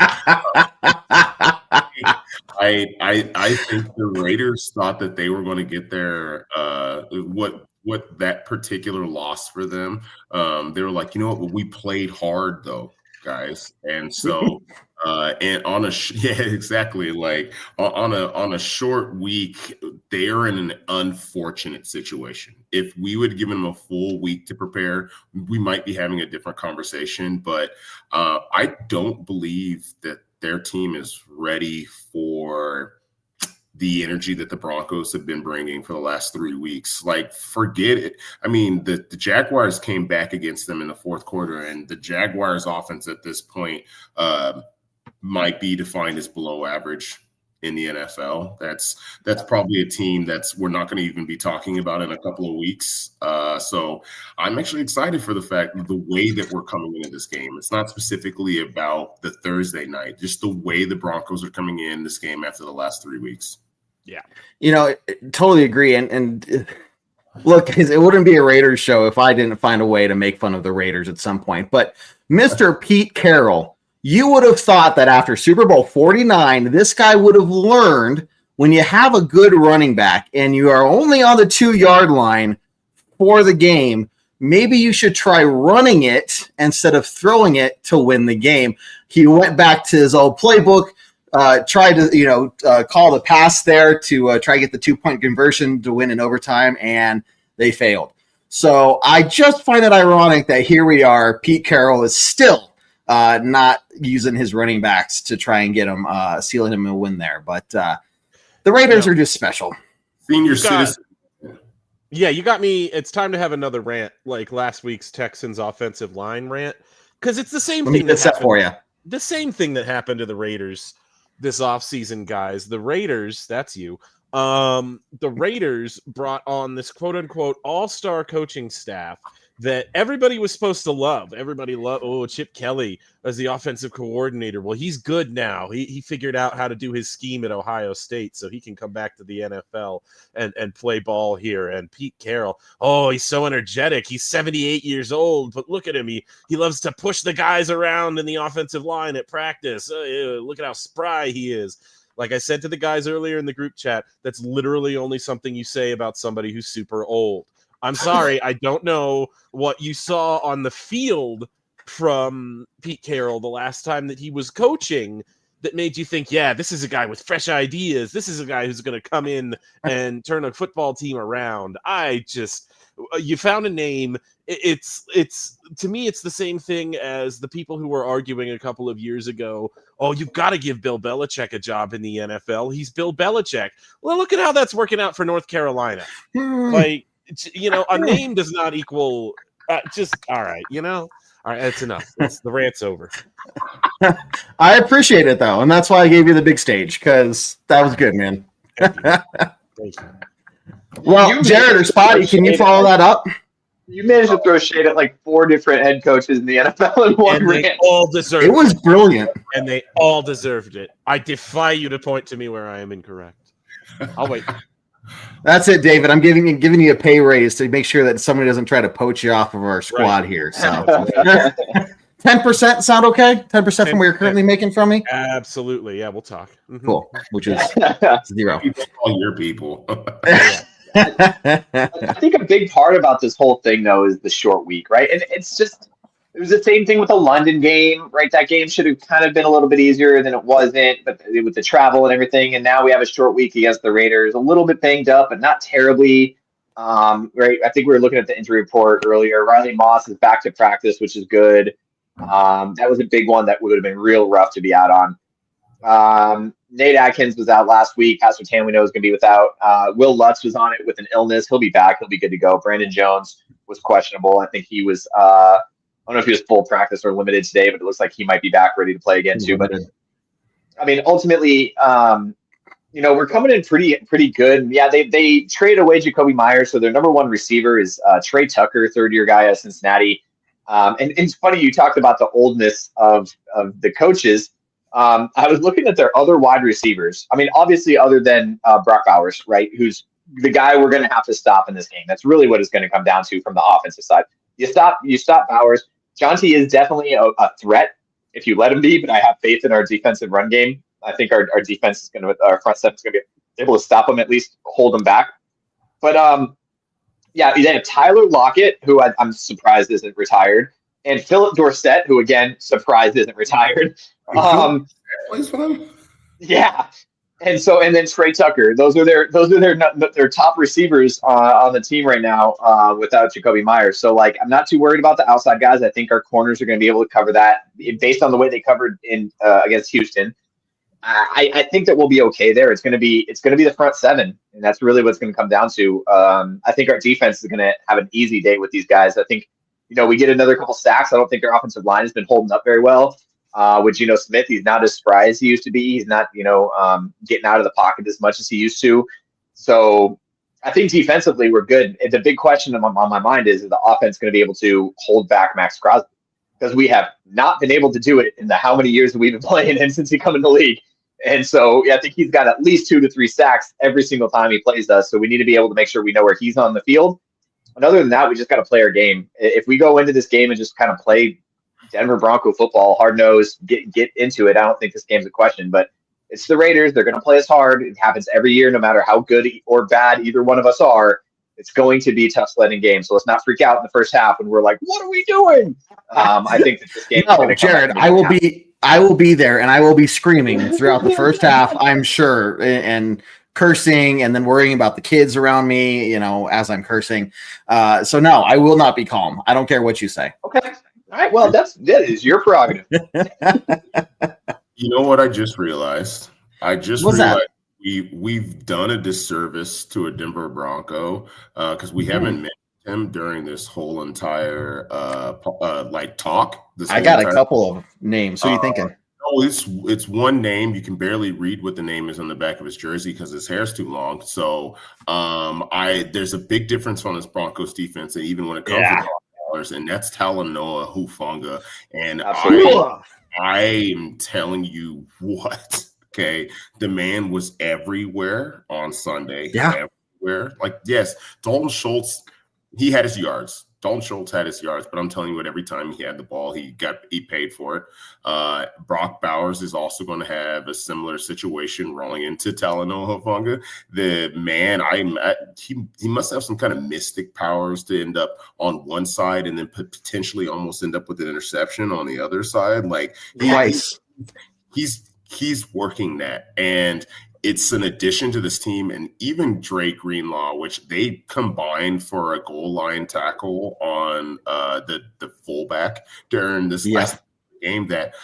I think the Raiders thought that they were going to get their what that particular loss for them. They were like, you know what, we played hard though, guys, and so And on a yeah, exactly. Like on a short week, they are in an unfortunate situation. If we would give them a full week to prepare, we might be having a different conversation. But I don't believe that their team is ready for the energy that the Broncos have been bringing for the last 3 weeks. Like, forget it. I mean, the Jaguars came back against them in the fourth quarter, and the Jaguars offense at this point might be defined as below average in the NFL. That's probably a team we're not going to even be talking about in a couple of weeks. So I'm actually excited for the fact that the way that we're coming into this game. It's not specifically about the Thursday night, just the way the Broncos are coming in this game after the last 3 weeks. Yeah. Totally agree. And look, guys, it wouldn't be a Raiders show if I didn't find a way to make fun of the Raiders at some point. But Mr. Pete Carroll, you would have thought that after Super Bowl 49, this guy would have learned when you have a good running back and you are only on the 2-yard line for the game, maybe you should try running it instead of throwing it to win the game. He went back to his old playbook, tried to call the pass there to try to get the 2-point conversion to win in overtime, and they failed. So I just find it ironic that here we are, Pete Carroll is still not using his running backs to try and get him, sealing him a win there. But the Raiders are just special. Senior citizen. Yeah, you got me. It's time to have another rant, like last week's Texans offensive line rant, because it's the same thing that happened for you. The same thing that happened to the Raiders this offseason, guys. The Raiders, that's you. The Raiders brought on this quote unquote all-star coaching staff that everybody was supposed to love. Everybody loved, Chip Kelly as the offensive coordinator. Well, he's good now. He figured out how to do his scheme at Ohio State, so he can come back to the NFL and play ball here. And Pete Carroll, he's so energetic. He's 78 years old, but look at him. He loves to push the guys around in the offensive line at practice. Look at how spry he is. Like I said to the guys earlier in the group chat, that's literally only something you say about somebody who's super old. I'm sorry, I don't know what you saw on the field from Pete Carroll the last time that he was coaching that made you think, yeah, this is a guy with fresh ideas. This is a guy who's going to come in and turn a football team around. You found a name. It's to me, it's the same thing as the people who were arguing a couple of years ago. Oh, you've got to give Bill Belichick a job in the NFL. He's Bill Belichick. Well, look at how that's working out for North Carolina. Like, a name does not equal all right, all right, that's enough. The rant's over. I appreciate it though, and that's why I gave you the big stage, because that was good, man. Thank you. Well, Jared or Spotty, can you follow that up? You managed to throw shade at like 4 different head coaches in the NFL in one rant. They all deserved it. It was brilliant. And they all deserved it. I defy you to point to me where I am incorrect. I'll wait. That's it, David. I'm giving you a pay raise to make sure that somebody doesn't try to poach you off of our squad here. So 10% sound okay? 10% from what you're currently making from me? Absolutely. Yeah, we'll talk. Mm-hmm. Cool. Which is 0. All your people. I think a big part about this whole thing, though, is the short week, right? And it was the same thing with the London game, right? That game should have kind of been a little bit easier than it wasn't, but with the travel and everything. And now we have a short week against the Raiders, a little bit banged up, but not terribly. Right? I think we were looking at the injury report earlier. Riley Moss is back to practice, which is good. That was a big one that would have been real rough to be out on. Nate Atkins was out last week. Pastor Tan, we know, is going to be without. Will Lutz was on it with an illness. He'll be back. He'll be good to go. Brandon Jones was questionable. I think he was I don't know if he was full practice or limited today, but it looks like he might be back ready to play again too. But I mean, ultimately, we're coming in pretty good. Yeah, they traded away 𝐂𝐫𝐬𝐿, so their number 1 receiver is Trey Tucker, 3rd-year guy at Cincinnati. And it's funny you talked about the oldness of the coaches. I was looking at their other wide receivers. I mean, obviously, other than Brock Bowers, right, who's the guy we're going to have to stop in this game. That's really what it's going to come down to from the offensive side. You stop Bowers. Jonty is definitely a threat if you let him be, but I have faith in our defensive run game. I think our defense is our front seven is going to be able to stop him, at least hold him back. But then have Tyler Lockett, who I'm surprised isn't retired, and Philip Dorsett, who again surprised isn't retired. Plays for them? Yeah. And then Trey Tucker. Those are their top receivers on the team right now without Jacoby Myers. So like I'm not too worried about the outside guys. I think our corners are going to be able to cover that based on the way they covered in against Houston. I think that we'll be okay there. It's going to be the front seven, and that's really what's going to come down to. I think our defense is going to have an easy day with these guys. I think we get another couple sacks. I don't think our offensive line has been holding up very well. With Geno Smith, he's not as spry as he used to be. He's not getting out of the pocket as much as he used to. So I think defensively we're good. The big question on my mind is the offense going to be able to hold back Max Crosby? Because we have not been able to do it in the how many years that we've been playing him since he come in the league. And so I think he's got at least 2 to 3 sacks every single time he plays us. So we need to be able to make sure we know where he's on the field. And other than that, we just got to play our game. If we go into this game and just kind of play Denver Bronco football, hard-nosed, get into it, I don't think this game's a question. But it's the Raiders. They're going to play us hard. It happens every year, no matter how good or bad either one of us are. It's going to be a tough sledding game. So let's not freak out in the first half when we're like, what are we doing? I think that this game is going to come Jared, I will be there, and I will be screaming throughout the first half, I'm sure, and cursing, and then worrying about the kids around me, as I'm cursing. So no, I will not be calm. I don't care what you say. Okay. All right. Well, that is your prerogative. You know what I just realized? We've done a disservice to a Denver Bronco because we haven't met him during this whole entire talk. I got a couple of names. Who are you thinking? No, it's one name. You can barely read what the name is on the back of his jersey because his hair's too long. So there's a big difference on this Broncos defense, and even when it comes to dollars, and that's 𝐂𝐫𝐤 Hufanga. And I'm telling you what. Okay, the man was everywhere on Sunday. Yeah, everywhere. Yes, Dalton Schultz, he had his yards. Dalton Schultz had his yards, but I'm telling you what, every time he had the ball, he paid for it. Brock Bowers is also going to have a similar situation rolling into 𝐂𝐿𝐤 Hufanga. The man, he must have some kind of mystic powers to end up on one side and then potentially almost end up with an interception on the other side. He's working that, and it's an addition to this team. And even Dre Greenlaw, which they combined for a goal line tackle on the fullback during this last game, that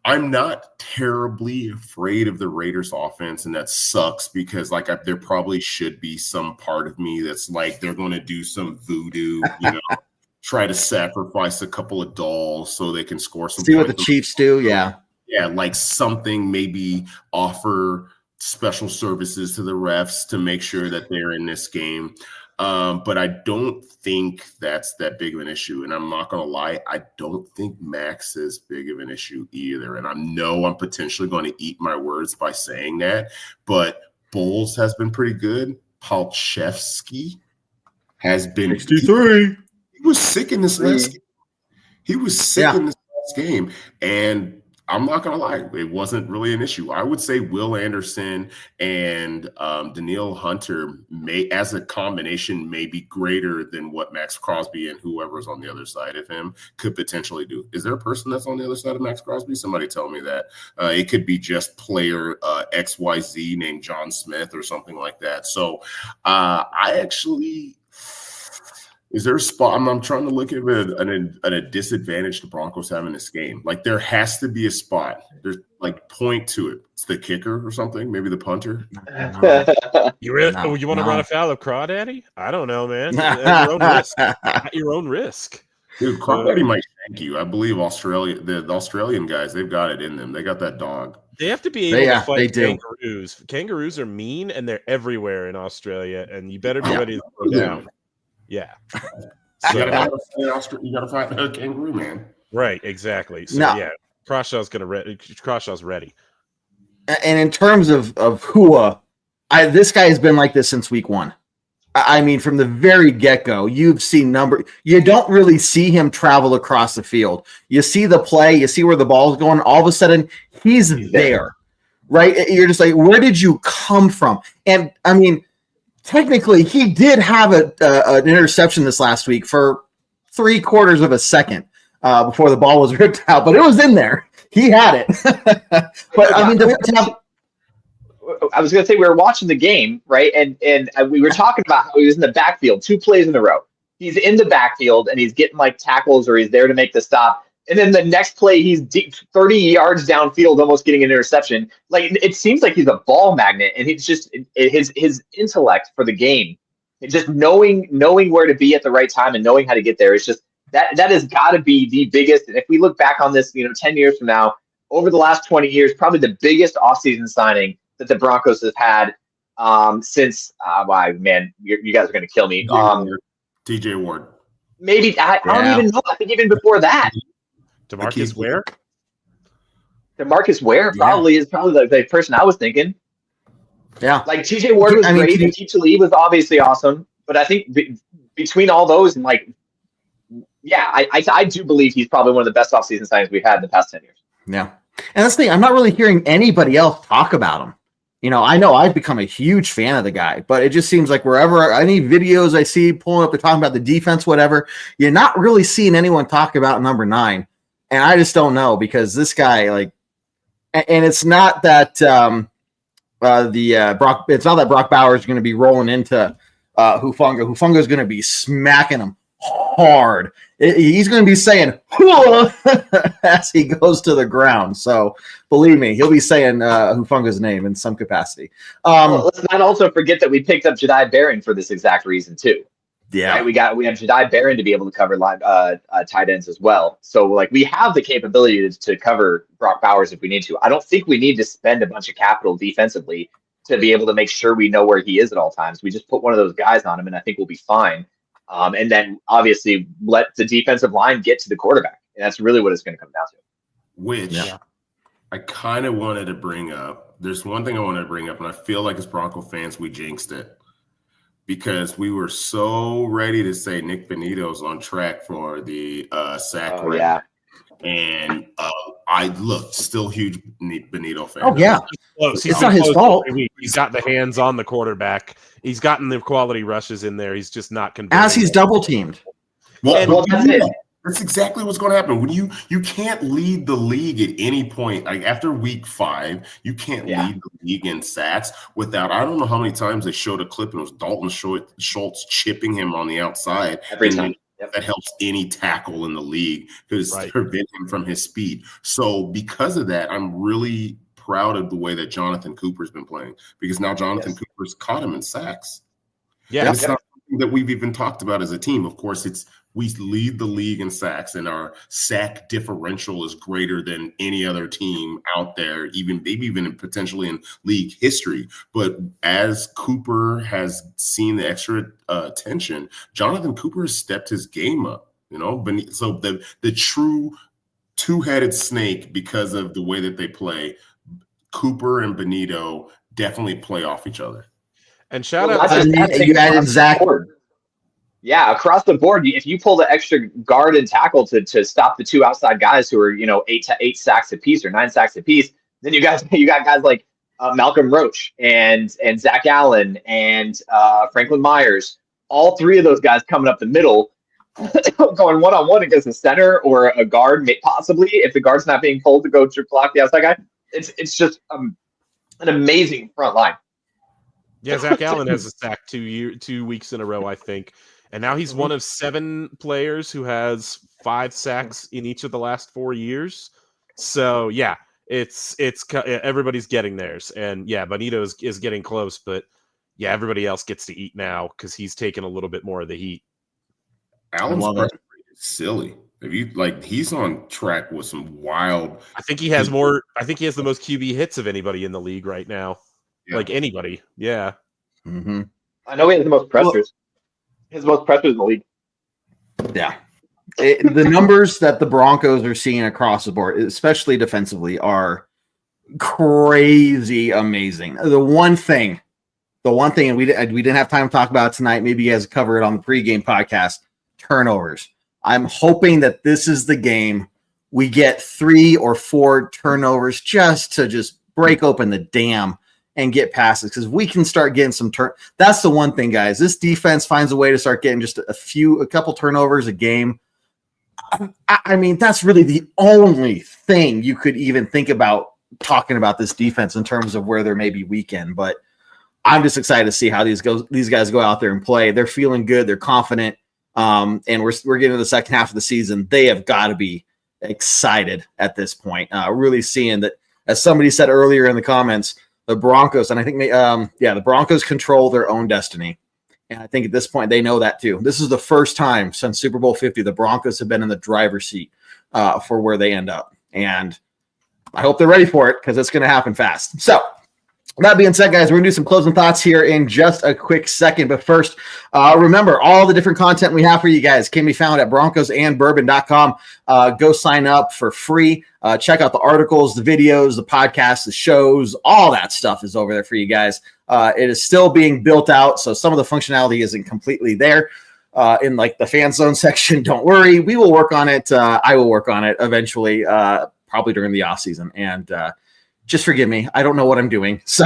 I'm not terribly afraid of the Raiders offense, and that sucks because there probably should be some part of me that's like they're going to do some voodoo, try to sacrifice a couple of dolls so they can score some. See what the Chiefs do, like something, maybe offer special services to the refs to make sure that they're in this game. But I don't think that's that big of an issue. And I'm not going to lie, I don't think Max is big of an issue either. And I know I'm potentially going to eat my words by saying that, but Bowles has been pretty good. Palczewski has been 63. He was sick in this last game. He was sick in this last game. And I'm not going to lie, it wasn't really an issue. I would say Will Anderson and Danielle Hunter as a combination, may be greater than what Max Crosby and whoever's on the other side of him could potentially do. Is there a person that's on the other side of Max Crosby? Somebody tell me that. It could be just player XYZ named John Smith or something like that. So is there a spot? I'm trying to look at a disadvantage the Broncos have in this game. There has to be a spot. There's point to it. It's the kicker or something. Maybe the punter. You want to run afoul of Crawdaddy? I don't know, man. At your own risk. At your own risk. Dude, Crawdaddy might thank you. I believe the Australian guys, they've got it in them. They got that dog. They have to be able to fight kangaroos. Kangaroos are mean, and they're everywhere in Australia, and you better be ready to go down. Yeah. You gotta fight a kangaroo, man. Right, exactly. So Crawshaw's ready. And in terms of Hua, this guy has been like this since week 1. I mean, from the very get-go, you've seen you don't really see him travel across the field. You see the play, you see where the ball's going, all of a sudden he's there. Right? You're just like, where did you come from? And I mean, technically, he did have an interception this last week for 0.75 seconds. before the ball was ripped out, but it was in there. He had it. But I mean, I was going to say, we were watching the game, right? And we were talking about how he was in the backfield 2 plays in a row. He's in the backfield and he's getting like tackles or he's there to make the stop. And then the next play, he's 30 yards downfield, almost getting an interception. Like, it seems like he's a ball magnet, and he's just his intellect for the game, just knowing where to be at the right time and knowing how to get there. It's just that has got to be the biggest. And if we look back on this, 10 years from now, over the last 20 years, probably the biggest offseason signing that the Broncos have had since. Man, you guys are going to kill me. TJ Ward. Maybe I don't even know. I think even before that. DeMarcus Ware? DeMarcus Ware is probably the person I was thinking. Yeah. Like TJ Ward was great, and 𝐂𝐫𝐻 was obviously awesome. But I think between all those and I do believe he's probably one of the best offseason signings we've had in the past 10 years. Yeah. And that's the thing, I'm not really hearing anybody else talk about him. I know I've become a huge fan of the guy, but it just seems like wherever any videos I see pulling up, they're talking about the defense, whatever, you're not really seeing anyone talk about number 9. And I just don't know, because this guy, and it's not that it's not that Brock Bowers is going to be rolling into 𝐓𝐢𝐦𝐞. 𝐓𝐢𝐦𝐞 is going to be smacking him hard. He's going to be saying as he goes to the ground. So believe me, he'll be saying 𝐓𝐢𝐦𝐞's name in some capacity. Let's not also forget that we picked up 𝐁𝐈 Barron for this exact reason too. Yeah, right? We have 𝐁𝐈 Barron to be able to cover live tight ends as well. So we have the capability to cover Brock Bowers if we need to. I don't think we need to spend a bunch of capital defensively to be able to make sure we know where he is at all times. We just put one of those guys on him, and I think we'll be fine. And then obviously let the defensive line get to the quarterback. And that's really what it's going to come down to. Which I kind of wanted to bring up. There's one thing I wanted to bring up, and I feel like as Bronco fans, we jinxed it. Because we were so ready to say Nick Benito's on track for the sack rate. Yeah. And I look, still huge Benito fan. Oh, yeah. It's not his fault. He's got the hands on the quarterback. He's gotten the quality rushes in there. He's just not converting. As he's double teamed. Well, that's it. That's exactly what's going to happen. When you can't lead the league at any point. Like after week 5, you can't lead the league in sacks without. I don't know how many times they showed a clip and it was Dalton Schultz chipping him on the outside. Every time. That helps any tackle in the league because prevent him from his speed. So because of that, I'm really proud of the way that Jonathan Cooper's been playing, because now Jonathan Cooper's caught him in sacks. Yeah, it's not something that we've even talked about as a team. Of course, we lead the league in sacks, and our sack differential is greater than any other team out there, maybe even potentially in league history. But as Cooper has seen the extra attention, Jonathan Cooper has stepped his game up. So the true two-headed snake, because of the way that they play, Cooper and Benito definitely play off each other. And shout out to you added Zach. Yeah, across the board, if you pull the extra guard and tackle to stop the 2 outside guys who are 8 sacks apiece or 9 sacks apiece, then you got guys like Malcolm Roach and Zach Allen and Franklin Myers. All 3 of those guys coming up the middle, going one-on-one against a center or a guard, possibly if the guard's not being pulled to go to block the outside guy. It's just an amazing front line. Yeah, Zach Allen has a sack 2 weeks in a row, I think. And now he's one of 7 players who has 5 sacks in each of the last 4 years. So yeah, it's everybody's getting theirs, and Benito is getting close, but everybody else gets to eat now because he's taking a little bit more of the heat. Allen's pressure rate is silly. If you he's on track with some wild. I think he has more. I think he has the most QB hits of anybody in the league right now. Yeah. Like anybody, yeah. Mm-hmm. I know he has the most pressures. His most pressures in the league. Yeah. The numbers that the Broncos are seeing across the board, especially defensively, are crazy amazing. The one thing, and we didn't have time to talk about it tonight. Maybe you guys cover it on the pregame podcast. Turnovers. I'm hoping that this is the game we get 3 or 4 turnovers just to break open the dam and get passes, because we can start getting some That's the one thing, guys. This defense finds a way to start getting just a couple turnovers a game. I mean, that's really the only thing you could even think about talking about this defense in terms of where there may be weekend. But I'm just excited to see how these guys go out there and play. They're feeling good. They're confident. And we're getting to the second half of the season. They have got to be excited at this point. Really seeing that, as somebody said earlier in the comments, the Broncos, and I think the Broncos control their own destiny. And I think at this point they know that too. This is the first time since Super Bowl 50 the Broncos have been in the driver's seat for where they end up. And I hope they're ready for it because it's going to happen fast. So that being said, guys, we're going to do some closing thoughts here in just a quick second. But first, remember, all the different content we have for you guys can be found at broncosandbourbon.com. Go sign up for free. Check out the articles, the videos, the podcasts, the shows. All that stuff is over there for you guys. It is still being built out, so some of the functionality isn't completely there. In like the fan zone section, don't worry. We will work on it. I will work on it eventually, probably during the off season. And just forgive me. I don't know what I'm doing. So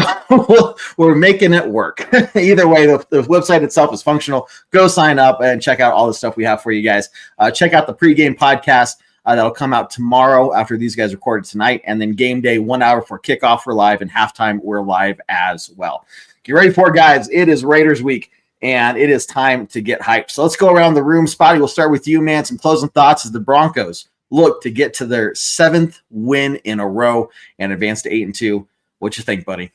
we're making it work. Either way, the website itself is functional. Go sign up and check out all the stuff we have for you guys. Check out the pregame podcast. That'll come out tomorrow after these guys recorded tonight. And then game day, 1 hour before kickoff, we're live. And halftime, we're live as well. Get ready for it, guys. It is Raiders week, and it is time to get hyped. So let's go around the room. Spotty, we'll start with you, man. Some closing thoughts as the Broncos look to get to their 7th win in a row and advance to 8-2. What you think, buddy?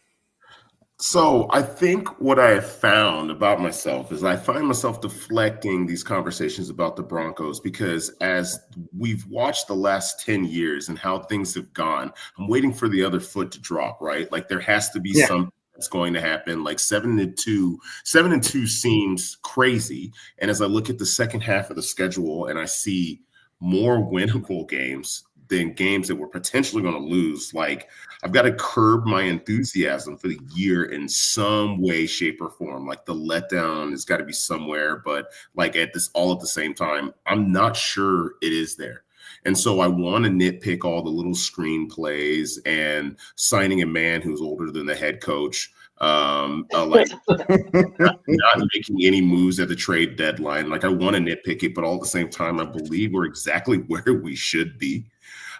So I think what I have found about myself is I find myself deflecting these conversations about the Broncos because as we've watched the last 10 years and how things have gone, I'm waiting for the other foot to drop, right? Like there has to be something that's going to happen. Like 7-2 seems crazy. And as I look at the second half of the schedule and I see more winnable games than games that we're potentially going to lose, like I've got to curb my enthusiasm for the year in some way, shape, or form. Like the letdown has got to be somewhere, but like all at the same time, I'm not sure it is there. And so I want to nitpick all the little screenplays and signing a man who's older than the head coach, like not making any moves at the trade deadline. Like I want to nitpick it, but all at the same time, I believe we're exactly where we should be.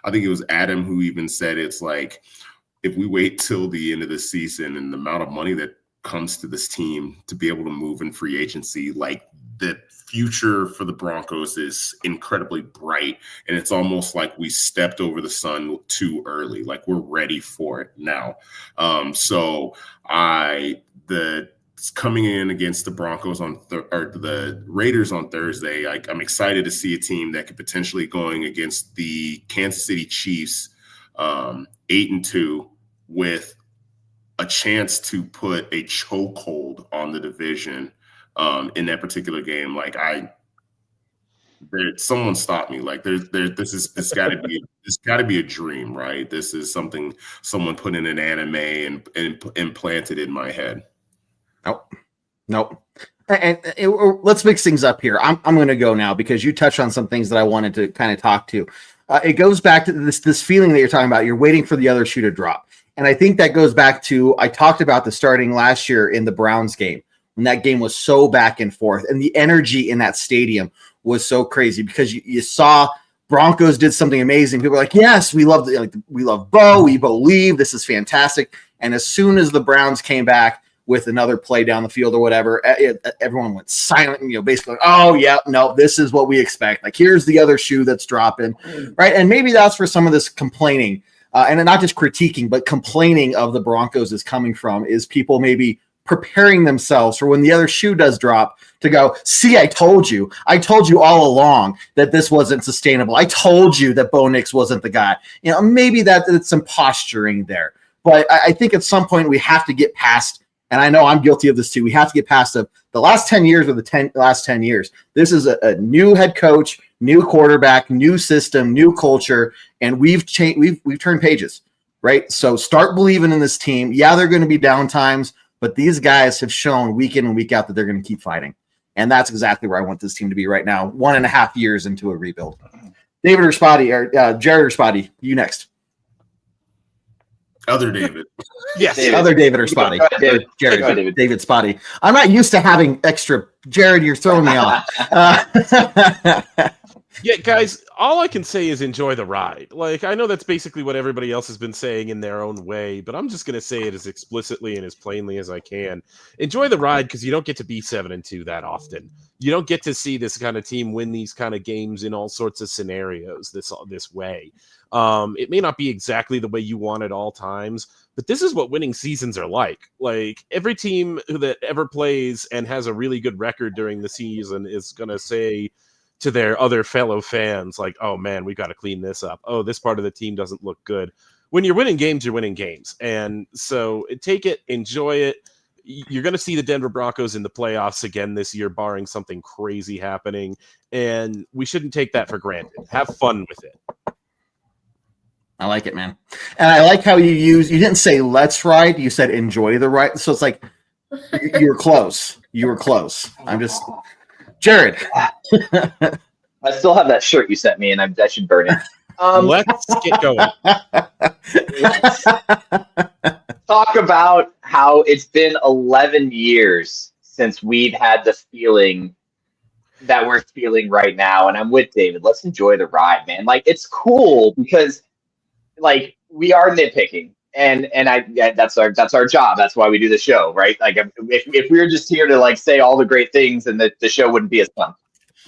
I think it was Adam who even said it's like if we wait till the end of the season and the amount of money that comes to this team to be able to move in free agency, like the future for the Broncos is incredibly bright. And it's almost like we stepped over the sun too early. Like we're ready for it now. So coming in against the Broncos or the Raiders on Thursday, I'm excited to see a team that could potentially going against the Kansas City Chiefs 8-2 with a chance to put a chokehold on the division in that particular game. Like someone stopped me. Like this got to be a dream, right? This is something someone put in an anime and implanted in my head. Nope. And let's mix things up here. I'm going to go now because you touched on some things that I wanted to kind of talk to. It goes back to this feeling that you're talking about. You're waiting for the other shoe to drop. And I think that goes back to, I talked about the starting last year in the Browns game when that game was so back and forth. And the energy in that stadium was so crazy because you saw Broncos did something amazing. People were like, yes, we love Bo. We believe this is fantastic. And as soon as the Browns came back with another play down the field or whatever, everyone went silent, basically, oh, yeah, no, this is what we expect. Like, here's the other shoe that's dropping, right? And maybe that's where some of this complaining, and not just critiquing, but complaining of the Broncos is coming from, is people maybe preparing themselves for when the other shoe does drop to go, see, I told you all along that this wasn't sustainable. I told you that Bo Nix wasn't the guy. Maybe it's some posturing there. But I think at some point we have to get past, and I know I'm guilty of this too, we have to get past the last 10 years or the last 10 years. This is a new head coach, new quarterback, new system, new culture, and we've changed. We've turned pages, right? So start believing in this team. Yeah, they're going to be down times, but these guys have shown week in and week out that they're going to keep fighting. And that's exactly where I want this team to be right now, 1.5 years into a rebuild. David or Spotty, or Jared or Spotty, you next. Other David. Yes. David. Other David or Spotty. Jared, David Spotty. I'm not used to having extra. Jared, you're throwing me off. Yeah, guys, all I can say is enjoy the ride. Like, I know that's basically what everybody else has been saying in their own way, but I'm just going to say it as explicitly and as plainly as I can. Enjoy the ride because you don't get to be 7-2 that often. You don't get to see this kind of team win these kind of games in all sorts of scenarios this way. It may not be exactly the way you want at all times, but this is what winning seasons are like. Like, every team that ever plays and has a really good record during the season is going to say to their other fellow fans, like, oh man, we got to clean this up. Oh, this part of the team doesn't look good. When you're winning games, you're winning games. And so take it, enjoy it. You're going to see the Denver Broncos in the playoffs again this year, barring something crazy happening. And we shouldn't take that for granted. Have fun with it. I like it, man. And I like how you didn't say let's ride, you said enjoy the ride. So it's like you were close. You were close. I'm just Jared. I still have that shirt you sent me, and I should burn it. Let's get going. Let's talk about how it's been 11 years since we've had the feeling that we're feeling right now. And I'm with David. Let's enjoy the ride, man. Like, it's cool because, like, we are nitpicking. And that's our job. That's why we do the show, right? Like, if we were just here to like say all the great things, and the show wouldn't be as fun.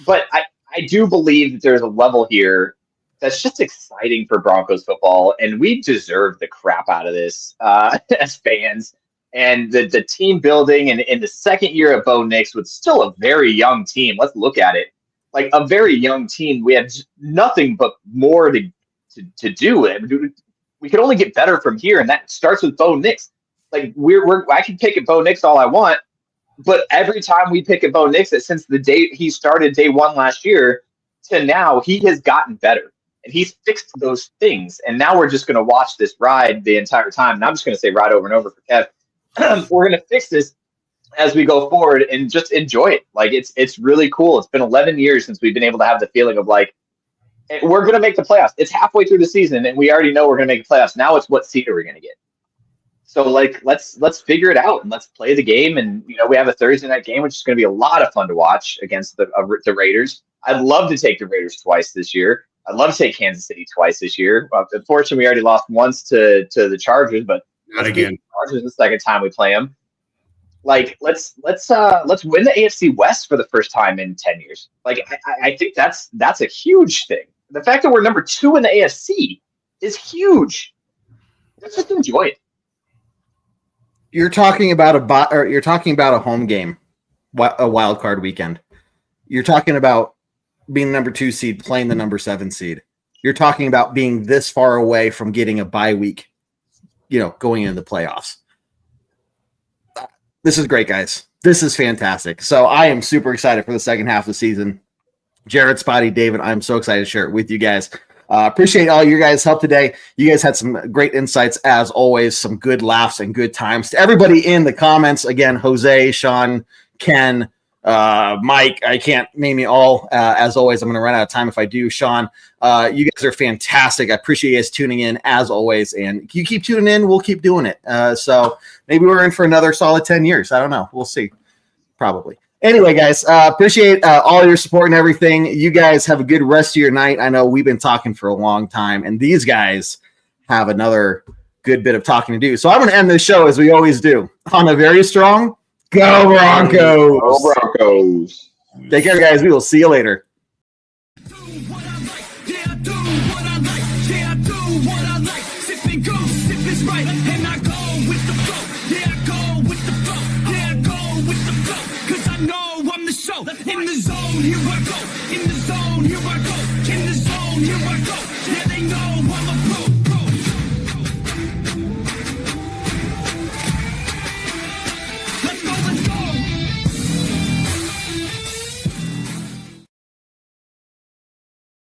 But I do believe that there's a level here that's just exciting for Broncos football, and we deserve the crap out of this as fans. And the team building, and in the second year of Bo Nix with still a very young team. Let's look at it, like a very young team. We had nothing but more to do. We could only get better from here, and that starts with Bo Nix. Like, I can pick at Bo Nix all I want, but every time we pick at Bo Nix, since the day he started day one last year to now, he has gotten better, and he's fixed those things. And now we're just going to watch this ride the entire time. And I'm just going to say ride over and over for Kev. We're going to fix this as we go forward and just enjoy it. Like, it's really cool. It's been 11 years since we've been able to have the feeling of like, we're going to make the playoffs. It's halfway through the season, and we already know we're going to make the playoffs. Now it's what seed are we going to get? So, like, let's figure it out, and let's play the game. And, we have a Thursday night game, which is going to be a lot of fun to watch against the Raiders. I'd love to take the Raiders twice this year. I'd love to take Kansas City twice this year. Unfortunately, we already lost once to the Chargers, but not again. Chargers the second time we play them. Like, let's win the AFC West for the first time in 10 years. Like, I think that's a huge thing. The fact that we're number 2 in the AFC is huge. Let's just enjoy it. You're talking about a home game, a wild card weekend. You're talking about being the number 2 seed, playing the number 7 seed. You're talking about being this far away from getting a bye week, going into the playoffs. This is great, guys. This is fantastic. So I am super excited for the second half of the season. Jared, Spotty, David, I'm so excited to share it with you guys. Appreciate all your guys' help today. You guys had some great insights, as always, some good laughs and good times. To everybody in the comments, again, Jose, Sean, Ken, Mike, I can't name you all. As always, I'm going to run out of time if I do. Sean, you guys are fantastic. I appreciate you guys tuning in, as always. And you keep tuning in, we'll keep doing it. So maybe we're in for another solid 10 years. I don't know. We'll see. Probably. Anyway, guys, appreciate all your support and everything. You guys have a good rest of your night. I know we've been talking for a long time, and these guys have another good bit of talking to do. So I'm going to end this show, as we always do, on a very strong Go Broncos. Go Broncos. Take care, guys. We will see you later. Do what I like, yeah, I do what I like, yeah, I do what I like. Sip and go, sip is right, and I go with the flow.